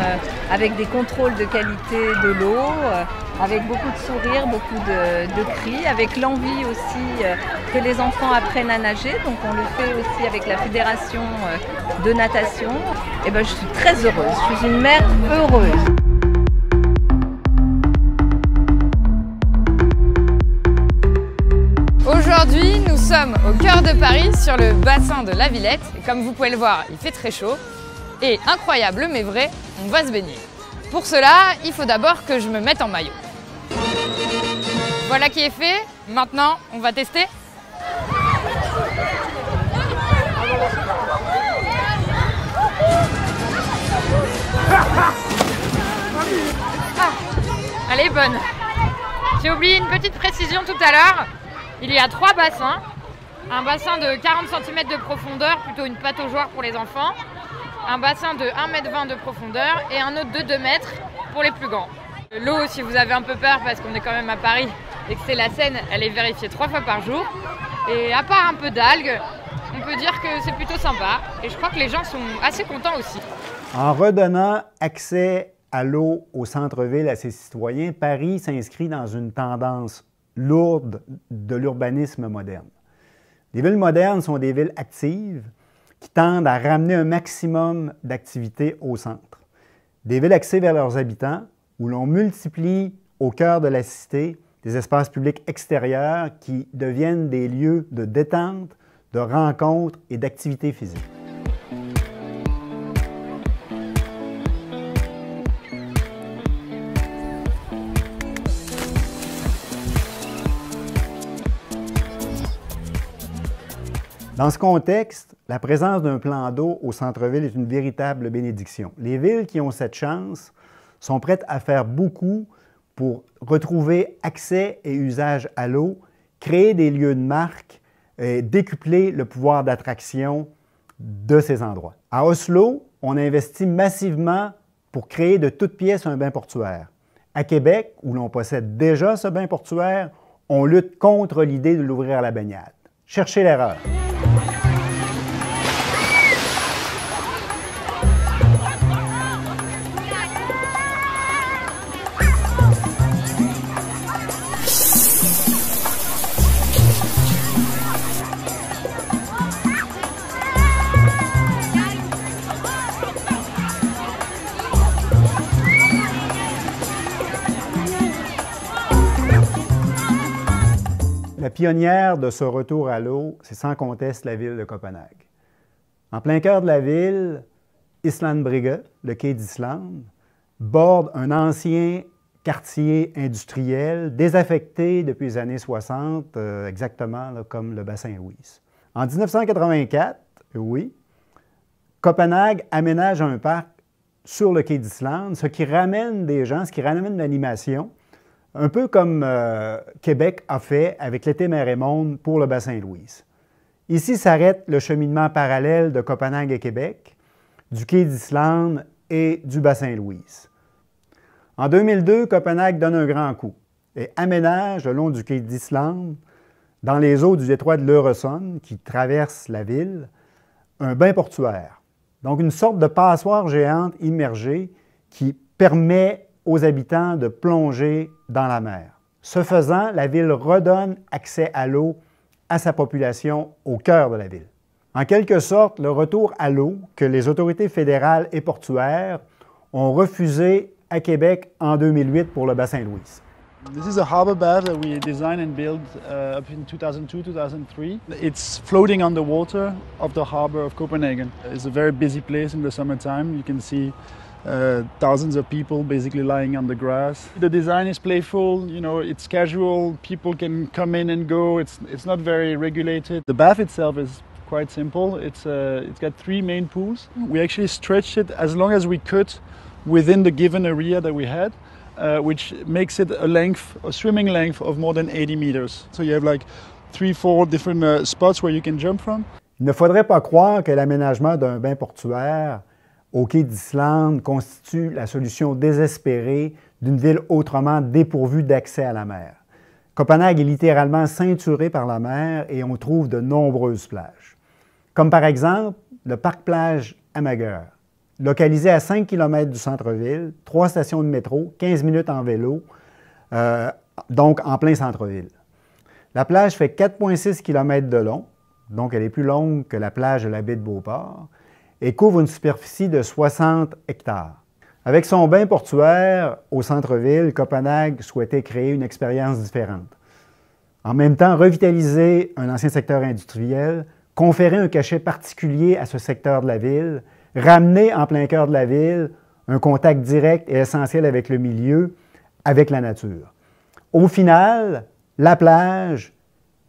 Speaker 13: avec des contrôles de qualité de l'eau, avec beaucoup de sourires, beaucoup de cris, avec l'envie aussi que les enfants apprennent à nager. Donc on le fait aussi avec la fédération de natation. Et ben, je suis très heureuse, je suis une mère heureuse.
Speaker 14: Aujourd'hui, nous sommes au cœur de Paris, sur le bassin de La Villette. Et comme vous pouvez le voir, il fait très chaud. Et incroyable mais vrai, on va se baigner. Pour cela, il faut d'abord que je me mette en maillot. Voilà qui est fait. Maintenant, on va tester. Ah, elle est bonne. J'ai oublié une petite précision tout à l'heure. Il y a 3 bassins, un bassin de 40 cm de profondeur, plutôt une pataugeoire pour les enfants, un bassin de 1,20 m de profondeur et un autre de 2 mètres pour les plus grands. L'eau, si vous avez un peu peur parce qu'on est quand même à Paris et que c'est la Seine, elle est vérifiée 3 fois par jour. Et à part un peu d'algues, on peut dire que c'est plutôt sympa et je crois que les gens sont assez contents aussi.
Speaker 1: En redonnant accès à l'eau au centre-ville à ses citoyens, Paris s'inscrit dans une tendance lourde de l'urbanisme moderne. Les villes modernes sont des villes actives qui tendent à ramener un maximum d'activités au centre. Des villes axées vers leurs habitants, où l'on multiplie au cœur de la cité des espaces publics extérieurs qui deviennent des lieux de détente, de rencontres et d'activités physiques. Dans ce contexte, la présence d'un plan d'eau au centre-ville est une véritable bénédiction. Les villes qui ont cette chance sont prêtes à faire beaucoup pour retrouver accès et usage à l'eau, créer des lieux de marque et décupler le pouvoir d'attraction de ces endroits. À Oslo, on investit massivement pour créer de toutes pièces un bain portuaire. À Québec, où l'on possède déjà ce bain portuaire, on lutte contre l'idée de l'ouvrir à la baignade. Cherchez l'erreur. La pionnière de ce retour à l'eau, c'est sans conteste la ville de Copenhague. En plein cœur de la ville, Islandsbrygge, le quai d'Islande, borde un ancien quartier industriel désaffecté depuis les années 60, exactement là, comme le bassin Louise. En 1984, oui, Copenhague aménage un parc sur le quai d'Islande, ce qui ramène des gens, ce qui ramène l'animation, un peu comme Québec a fait avec l'été Mer et Monde pour le bassin Louise. Ici s'arrête le cheminement parallèle de Copenhague et Québec, du quai d'Islande et du bassin Louise. En 2002, Copenhague donne un grand coup et aménage le long du quai d'Islande, dans les eaux du détroit de l'Øresund qui traverse la ville, un bain portuaire. Donc une sorte de passoire géante immergée qui permet aux habitants de plonger dans la mer. Ce faisant, la ville redonne accès à l'eau à sa population au cœur de la ville. En quelque sorte, le retour à l'eau que les autorités fédérales et portuaires ont refusé à Québec en 2008 pour le bassin Louise.
Speaker 15: This is a harbor bath that we designed and built up in 2002-2003. It's floating on the water of the harbor of Copenhagen. It's a very busy place in the summertime. You can see thousands of people basically lying on the grass. The design is playful, you know, it's casual, people can come in and go, it's not very regulated. The bath itself is quite simple. It's got 3 main pools. We actually stretched it as long as we could within the given area that we had, which makes it a swimming length of more than 80 meters. So you have like 3-4 different spots where you can jump from.
Speaker 1: Il ne faudrait pas croire que l'aménagement d'un bain portuaire au quai d'Islande constitue la solution désespérée d'une ville autrement dépourvue d'accès à la mer. Copenhague est littéralement ceinturée par la mer et on trouve de nombreuses plages. Comme par exemple le parc-plage Amager, localisé à 5 km du centre-ville, 3 stations de métro, 15 minutes en vélo, donc en plein centre-ville. La plage fait 4,6 km de long, donc elle est plus longue que la plage de la baie de Beauport, et couvre une superficie de 60 hectares. Avec son bain portuaire au centre-ville, Copenhague souhaitait créer une expérience différente. En même temps, revitaliser un ancien secteur industriel, conférer un cachet particulier à ce secteur de la ville, ramener en plein cœur de la ville un contact direct et essentiel avec le milieu, avec la nature. Au final, la plage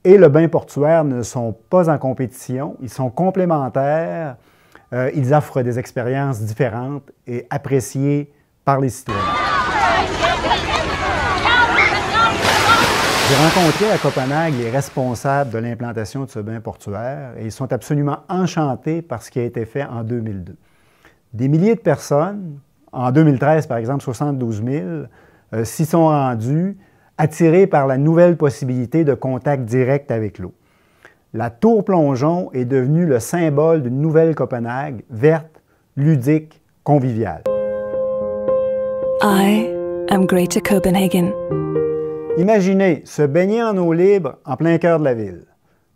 Speaker 1: et le bain portuaire ne sont pas en compétition, ils sont complémentaires. Ils offrent des expériences différentes et appréciées par les citoyens. J'ai rencontré à Copenhague les responsables de l'implantation de ce bain portuaire et ils sont absolument enchantés par ce qui a été fait en 2002. Des milliers de personnes, en 2013 par exemple 72 000, s'y sont rendus, attirés par la nouvelle possibilité de contact direct avec l'eau. La tour plongeon est devenue le symbole d'une nouvelle Copenhague, verte, ludique, conviviale.
Speaker 16: I am Greater Copenhagen.
Speaker 1: Imaginez se baigner en eau libre en plein cœur de la ville.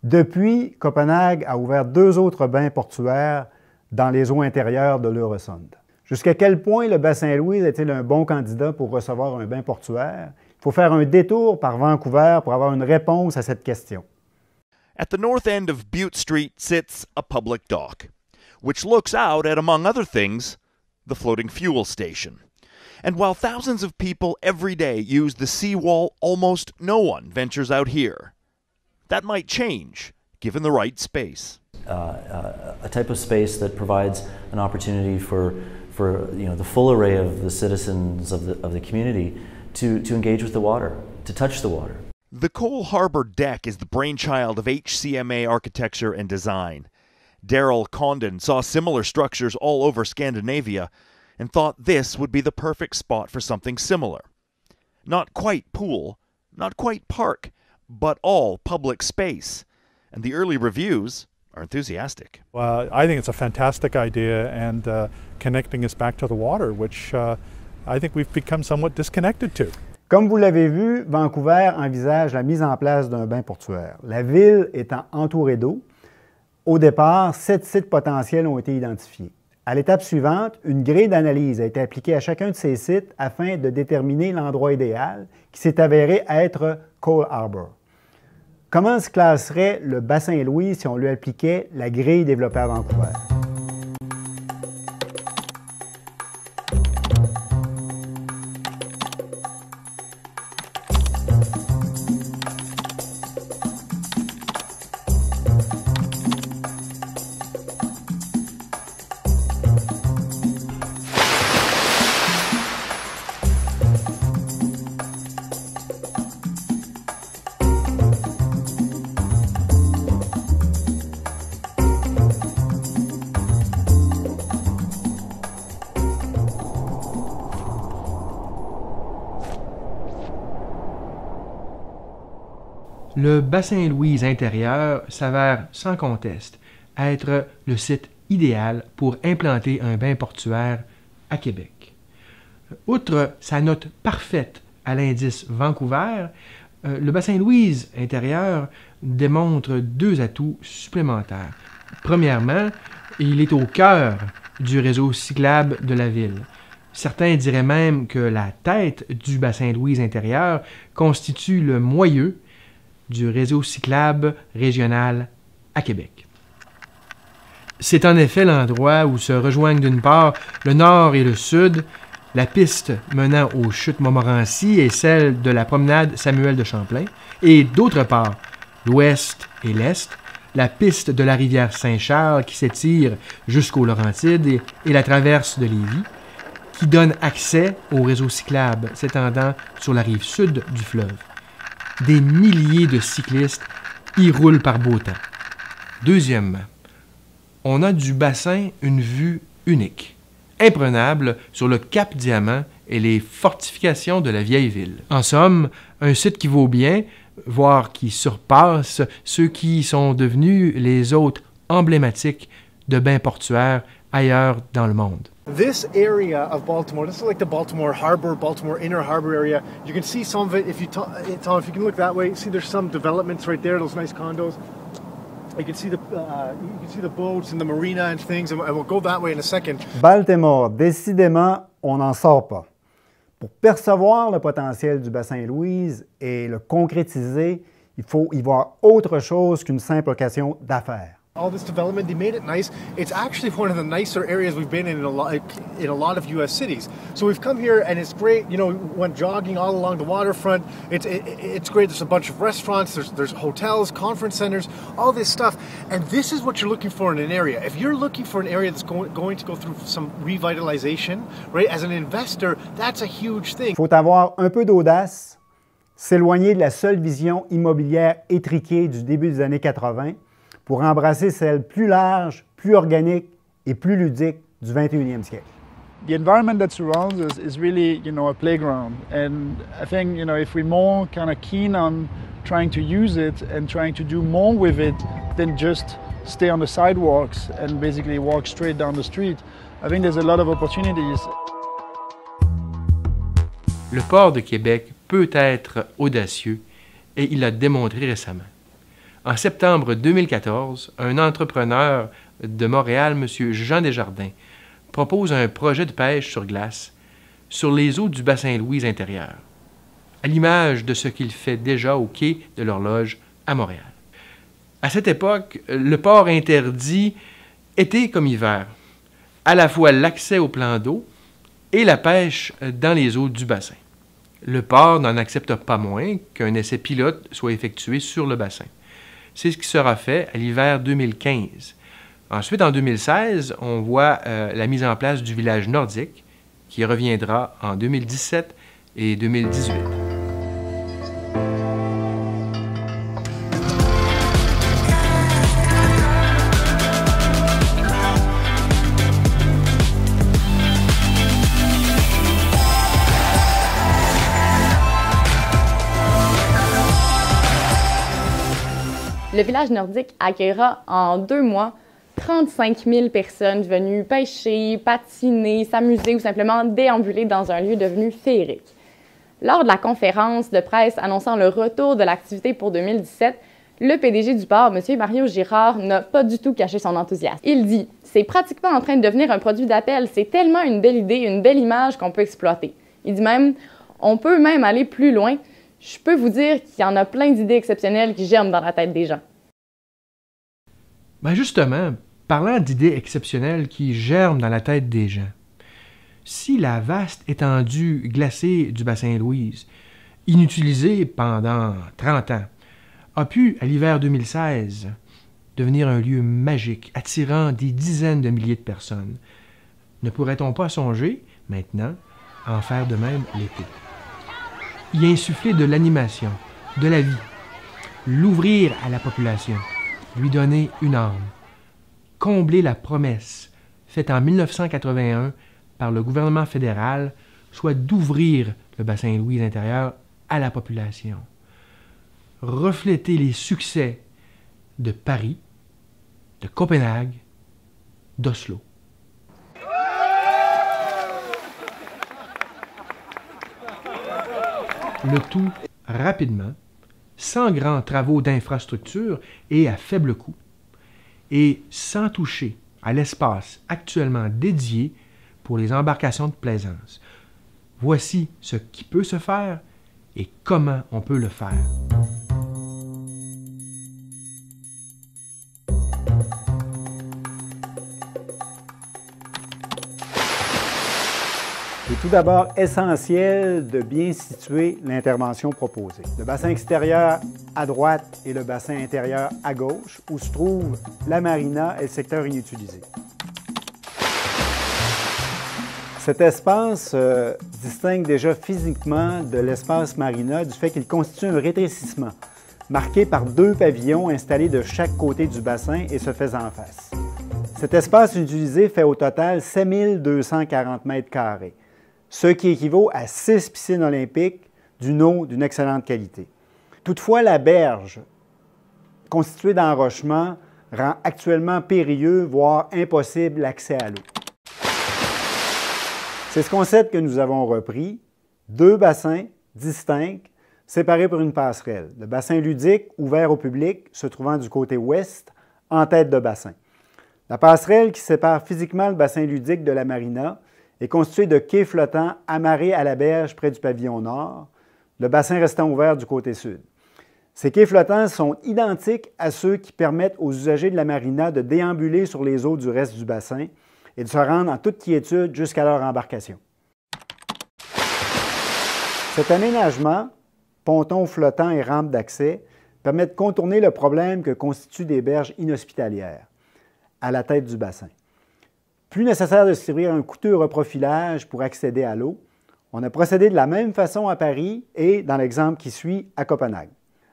Speaker 1: Depuis, Copenhague a ouvert 2 autres bains portuaires dans les eaux intérieures de l'Øresund. Jusqu'à quel point le bassin Louise est-il un bon candidat pour recevoir un bain portuaire? Il faut faire un détour par Vancouver pour avoir une réponse à cette question.
Speaker 17: At the north end of Bute Street sits a public dock, which looks out at, among other things, the floating fuel station. And while thousands of people every day use the seawall, almost no one ventures out here. That might change, given the right space.
Speaker 18: A type of space that provides an opportunity for the full array of the citizens of the community to engage with the water, to touch the water.
Speaker 17: The Cole Harbour deck is the brainchild of HCMA architecture and design. Daryl Condon saw similar structures all over Scandinavia and thought this would be the perfect spot for something similar. Not quite pool, not quite park, but all public space. And the early reviews are enthusiastic.
Speaker 19: Well, I think it's a fantastic idea, and connecting us back to the water, which I think we've become somewhat disconnected to.
Speaker 1: Comme vous l'avez vu, Vancouver envisage la mise en place d'un bain portuaire. La ville étant entourée d'eau, au départ, 7 sites potentiels ont été identifiés. À l'étape suivante, une grille d'analyse a été appliquée à chacun de ces sites afin de déterminer l'endroit idéal qui s'est avéré être Cole Harbour. Comment se classerait le bassin Louise si on lui appliquait la grille développée à Vancouver?
Speaker 6: Le bassin Louise intérieur s'avère sans conteste être le site idéal pour implanter un bain portuaire à Québec. Outre sa note parfaite à l'indice Vancouver, le bassin Louise intérieur démontre 2 atouts supplémentaires. Premièrement, il est au cœur du réseau cyclable de la ville. Certains diraient même que la tête du bassin Louise intérieur constitue le moyeu du réseau cyclable régional à Québec. C'est en effet l'endroit où se rejoignent d'une part le nord et le sud, la piste menant aux chutes Montmorency et celle de la promenade Samuel de Champlain, et d'autre part l'ouest et l'est, la piste de la rivière Saint-Charles qui s'étire jusqu'aux Laurentides et la traverse de Lévis, qui donne accès au réseau cyclable s'étendant sur la rive sud du fleuve. Des milliers de cyclistes y roulent par beau temps. Deuxièmement, on a du bassin une vue unique, imprenable sur le Cap Diamant et les fortifications de la vieille ville. En somme, un site qui vaut bien, voire qui surpasse ceux qui sont devenus les hôtes emblématiques de bains portuaires ailleurs dans le monde.
Speaker 20: This area of Baltimore, this is like the Baltimore Harbor, Baltimore Inner Harbor area. You can see some of it if you Tom, if you can look that way. See, there's some developments right there, those nice condos. You can see the boats and the marina and things, and we'll go that way in a second.
Speaker 1: Baltimore, décidément, on n'en sort pas. Pour percevoir le potentiel du bassin Louise et le concrétiser, il faut y voir autre chose qu'une simple occasion d'affaires.
Speaker 20: All this development, they made it nice. It's actually one of the nicer areas we've been in a lot of U.S. cities. So we've come here and it's great. You know, we went jogging all along the waterfront. It's great. There's a bunch of restaurants. There's hotels, conference centers, all this stuff. And this is what you're looking for in an area. If you're looking for an area that's going to go through some revitalization, right? As an investor, that's a huge thing.
Speaker 1: Il faut avoir un peu d'audace, s'éloigner de la seule vision immobilière étriquée du début des années 80. Pour embrasser celle plus large, plus organique et plus ludique du 21e siècle.
Speaker 15: The environment that surrounds us is really, a playground. And I think, if we're more kind of keen on trying to use it and trying to do more with it than just stay on the sidewalks and basically walk straight down the street, I think there's a lot of opportunities.
Speaker 6: Le port de Québec peut être audacieux et il l'a démontré récemment. En septembre 2014, un entrepreneur de Montréal, M. Jean Desjardins, propose un projet de pêche sur glace sur les eaux du bassin Louise intérieur, à l'image de ce qu'il fait déjà au quai de l'Horloge à Montréal. À cette époque, le port interdit, été comme hiver, à la fois l'accès au plan d'eau et la pêche dans les eaux du bassin. Le port n'en accepte pas moins qu'un essai pilote soit effectué sur le bassin. C'est ce qui sera fait à l'hiver 2015. Ensuite, en 2016, on voit la mise en place du village nordique qui reviendra en 2017 et 2018.
Speaker 7: Le village nordique accueillera en 2 mois 35 000 personnes venues pêcher, patiner, s'amuser ou simplement déambuler dans un lieu devenu féerique. Lors de la conférence de presse annonçant le retour de l'activité pour 2017, le PDG du port, M. Mario Girard, n'a pas du tout caché son enthousiasme. Il dit « C'est pratiquement en train de devenir un produit d'appel. C'est tellement une belle idée, une belle image qu'on peut exploiter. » Il dit même « On peut même aller plus loin. Je peux vous dire qu'il y en a plein d'idées exceptionnelles qui germent dans la tête des gens. »
Speaker 6: Ben justement, parlant d'idées exceptionnelles qui germent dans la tête des gens, si la vaste étendue glacée du bassin Louise, inutilisée pendant 30 ans, a pu, à l'hiver 2016, devenir un lieu magique, attirant des dizaines de milliers de personnes, ne pourrait-on pas songer, maintenant, à en faire de même l'été? Y insuffler de l'animation, de la vie, l'ouvrir à la population, lui donner une âme, combler la promesse faite en 1981 par le gouvernement fédéral, soit d'ouvrir le bassin Louise intérieur à la population, refléter les succès de Paris, de Copenhague, d'Oslo. Le tout rapidement, sans grands travaux d'infrastructure et à faible coût, et sans toucher à l'espace actuellement dédié pour les embarcations de plaisance. Voici ce qui peut se faire et comment on peut le faire.
Speaker 1: Il est tout d'abord essentiel de bien situer l'intervention proposée. Le bassin extérieur à droite et le bassin intérieur à gauche, où se trouve la marina et le secteur inutilisé. Cet espace distingue déjà physiquement de l'espace marina du fait qu'il constitue un rétrécissement, marqué par 2 pavillons installés de chaque côté du bassin et se faisant face. Cet espace utilisé fait au total 7240 mètres carrés, ce qui équivaut à 6 piscines olympiques d'une eau d'une excellente qualité. Toutefois, la berge, constituée d'enrochements, rend actuellement périlleux, voire impossible, l'accès à l'eau. C'est ce concept que nous avons repris, 2 bassins distincts, séparés par une passerelle. Le bassin ludique, ouvert au public, se trouvant du côté ouest, en tête de bassin. La passerelle qui sépare physiquement le bassin ludique de la marina est constituée de quais flottants amarrés à la berge près du pavillon nord, le bassin restant ouvert du côté sud. Ces quais flottants sont identiques à ceux qui permettent aux usagers de la marina de déambuler sur les eaux du reste du bassin et de se rendre en toute quiétude jusqu'à leur embarcation. Cet aménagement, pontons flottants et rampes d'accès, permet de contourner le problème que constituent des berges inhospitalières à la tête du bassin. Plus nécessaire de se servir un coûteux reprofilage pour accéder à l'eau, on a procédé de la même façon à Paris et, dans l'exemple qui suit, à Copenhague.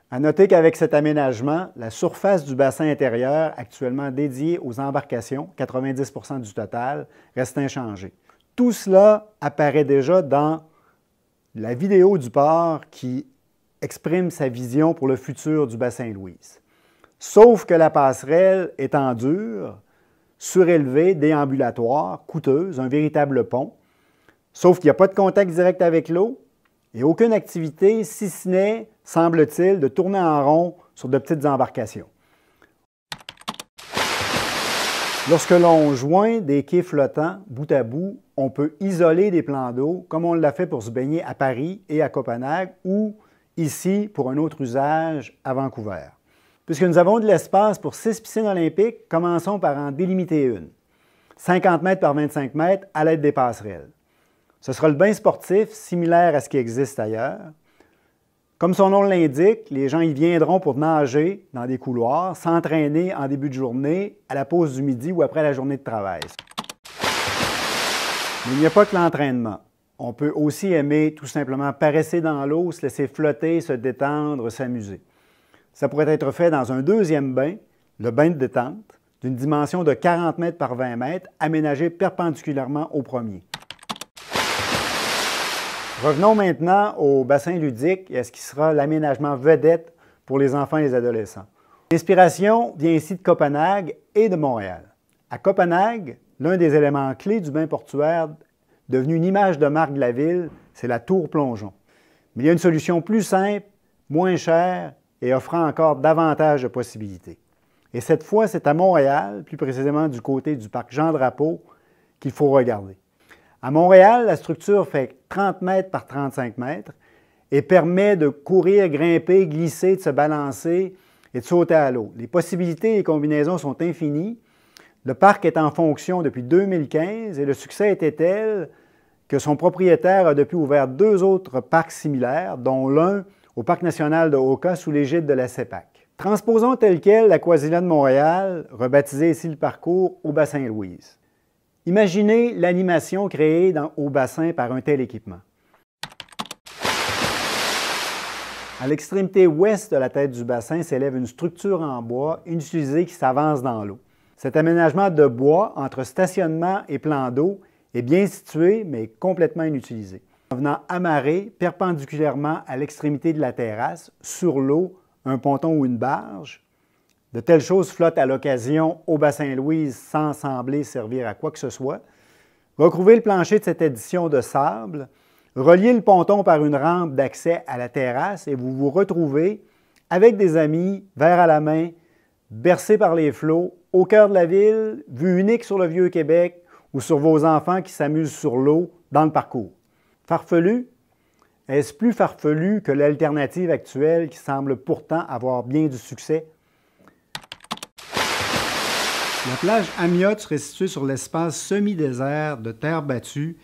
Speaker 1: À noter qu'avec cet aménagement, la surface du bassin intérieur, actuellement dédiée aux embarcations, 90 % du total, reste inchangée. Tout cela apparaît déjà dans la vidéo du port qui exprime sa vision pour le futur du bassin Louise. Sauf que la passerelle est en dur, surélevée, déambulatoire, coûteuse, un véritable pont. Sauf qu'il n'y a pas de contact direct avec l'eau et aucune activité, si ce n'est, semble-t-il, de tourner en rond sur de petites embarcations. Lorsque l'on joint des quais flottants bout à bout, on peut isoler des plans d'eau, comme on l'a fait pour se baigner à Paris et à Copenhague, ou ici pour un autre usage à Vancouver. Puisque nous avons de l'espace pour 6 piscines olympiques, commençons par en délimiter une. 50 mètres par 25 mètres à l'aide des passerelles. Ce sera le bain sportif, similaire à ce qui existe ailleurs. Comme son nom l'indique, les gens y viendront pour nager dans des couloirs, s'entraîner en début de journée, à la pause du midi ou après la journée de travail. Mais il n'y a pas que l'entraînement. On peut aussi aimer tout simplement paresser dans l'eau, se laisser flotter, se détendre, s'amuser. Ça pourrait être fait dans un deuxième bain, le bain de détente, d'une dimension de 40 mètres par 20 mètres, aménagé perpendiculairement au premier. Revenons maintenant au bassin ludique et à ce qui sera l'aménagement vedette pour les enfants et les adolescents. L'inspiration vient ici de Copenhague et de Montréal. À Copenhague, l'un des éléments clés du bain portuaire, devenu une image de marque de la ville, c'est la tour plongeon. Mais il y a une solution plus simple, moins chère et offrant encore davantage de possibilités. Et cette fois, c'est à Montréal, plus précisément du côté du parc Jean-Drapeau, qu'il faut regarder. À Montréal, la structure fait 30 mètres par 35 mètres et permet de courir, grimper, glisser, de se balancer et de sauter à l'eau. Les possibilités et les combinaisons sont infinies. Le parc est en fonction depuis 2015 et le succès était tel que son propriétaire a depuis ouvert 2 autres parcs similaires, dont l'un au Parc national de Oka sous l'égide de la CEPAC. Transposons tel quel l'Aquasila de Montréal, rebaptisé ici le parcours, au bassin Louise. Imaginez l'animation créée au bassin par un tel équipement. À l'extrémité ouest de la tête du bassin s'élève une structure en bois inutilisée qui s'avance dans l'eau. Cet aménagement de bois entre stationnement et plan d'eau est bien situé, mais complètement inutilisé. En venant amarrer perpendiculairement à l'extrémité de la terrasse, sur l'eau, un ponton ou une barge, de telles choses flottent à l'occasion au bassin Louise sans sembler servir à quoi que ce soit. Recouvrez le plancher de cette édition de sable, reliez le ponton par une rampe d'accès à la terrasse et vous vous retrouvez avec des amis, verre à la main, bercés par les flots, au cœur de la ville, vue unique sur le Vieux-Québec ou sur vos enfants qui s'amusent sur l'eau dans le parcours. Farfelu? Est-ce plus farfelu que l'alternative actuelle qui semble pourtant avoir bien du succès? La plage Amiot serait située sur l'espace semi-désert de terre battue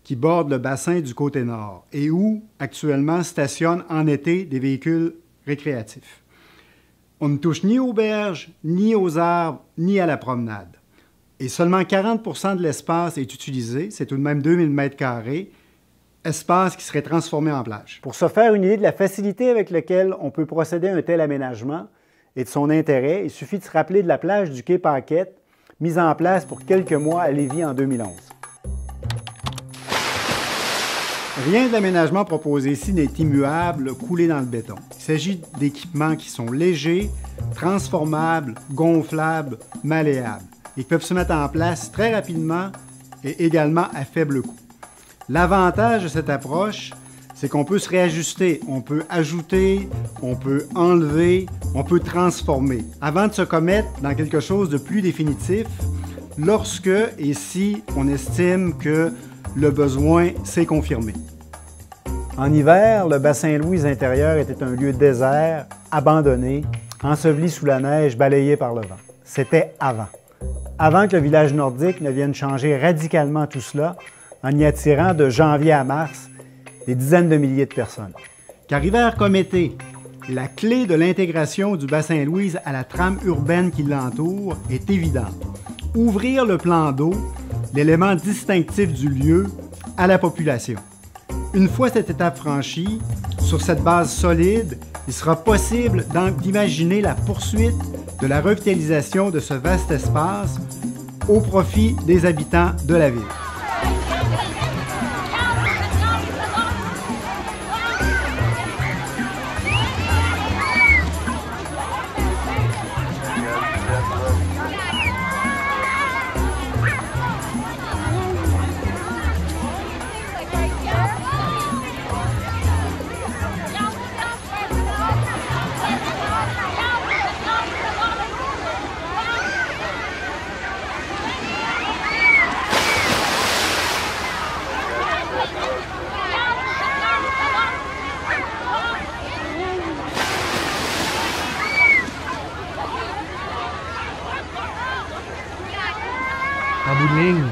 Speaker 1: qui borde le bassin du côté nord et où, actuellement, stationnent en été des véhicules récréatifs. On ne touche ni aux berges, ni aux arbres, ni à la promenade. Et seulement 40 % de l'espace est utilisé, c'est tout de même 2000 m², espace qui serait transformé en plage. Pour se faire une idée de la facilité avec laquelle on peut procéder à un tel aménagement et de son intérêt, il suffit de se rappeler de la plage du quai Paquette, mise en place pour quelques mois à Lévis en 2011. Rien de l'aménagement proposé ici n'est immuable, coulé dans le béton. Il s'agit d'équipements qui sont légers, transformables, gonflables, malléables et qui peuvent se mettre en place très rapidement et également à faible coût. L'avantage de cette approche, c'est qu'on peut se réajuster, on peut ajouter, on peut enlever, on peut transformer, avant de se commettre dans quelque chose de plus définitif, lorsque et si on estime que le besoin s'est confirmé. En hiver, le bassin Louise intérieur était un lieu désert, abandonné, enseveli sous la neige, balayé par le vent. C'était avant. Avant que le village nordique ne vienne changer radicalement tout cela, en y attirant de janvier à mars des dizaines de milliers de personnes. Car hiver comme été, la clé de l'intégration du bassin Louise à la trame urbaine qui l'entoure est évidente. Ouvrir le plan d'eau, l'élément distinctif du lieu, à la population. Une fois cette étape franchie, sur cette base solide, il sera possible d'imaginer la poursuite de la revitalisation de ce vaste espace au profit des habitants de la ville.
Speaker 6: En bout de ligne,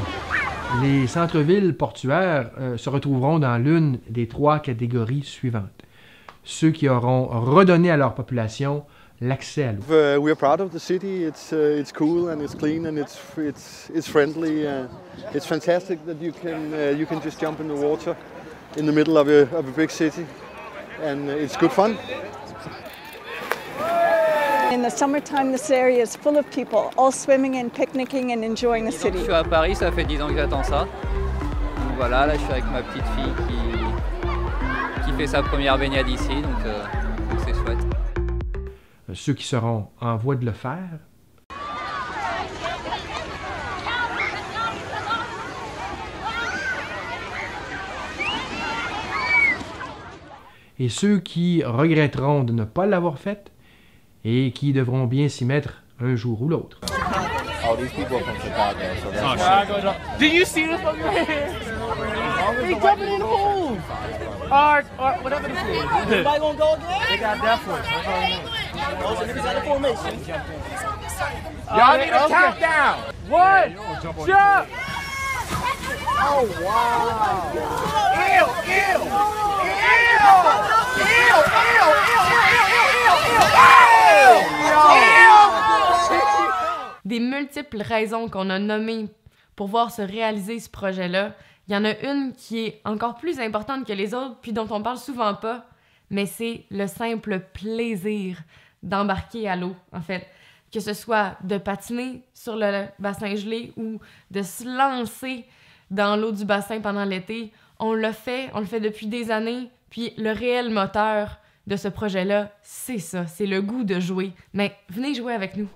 Speaker 6: les centres-villes portuaires se retrouveront dans l'une des 3 catégories suivantes. Ceux qui auront redonné à leur population l'accès à l'eau.
Speaker 21: We're proud of the city. It's cool and it's clean and it's friendly. It's fantastic that you can just jump in the water in the middle of a big city, and it's good fun.
Speaker 22: In the summertime, this area is full of people, all swimming and picnicking and enjoying the city.
Speaker 23: Je suis à Paris, ça fait 10 ans que j'attends ça. Donc voilà, là je suis avec ma petite fille qui fait sa première baignade ici, donc c'est chouette.
Speaker 6: Ceux qui seront en voie de le faire, et ceux qui regretteront de ne pas l'avoir fait et qui devront bien s'y mettre un jour ou l'autre.
Speaker 24: Oh, these people are from Chicago, so that's
Speaker 25: Chicago. Did you see this over here? They jumping in the pool. Or whatever this is. Everybody gonna go again? They got that for it. Those are niggas out of formation. Y'all need a countdown. 1, jump. Oh, wow. Ew, ew.
Speaker 7: Des multiples raisons qu'on a nommées pour voir se réaliser ce projet-là, il y en a une qui est encore plus importante que les autres, puis dont on parle souvent pas, mais c'est le simple plaisir d'embarquer à l'eau, en fait. Que ce soit de patiner sur le bassin gelé ou de se lancer dans l'eau du bassin pendant l'été, on le fait depuis des années, puis le réel moteur de ce projet-là, c'est ça, c'est le goût de jouer. Mais venez jouer avec nous.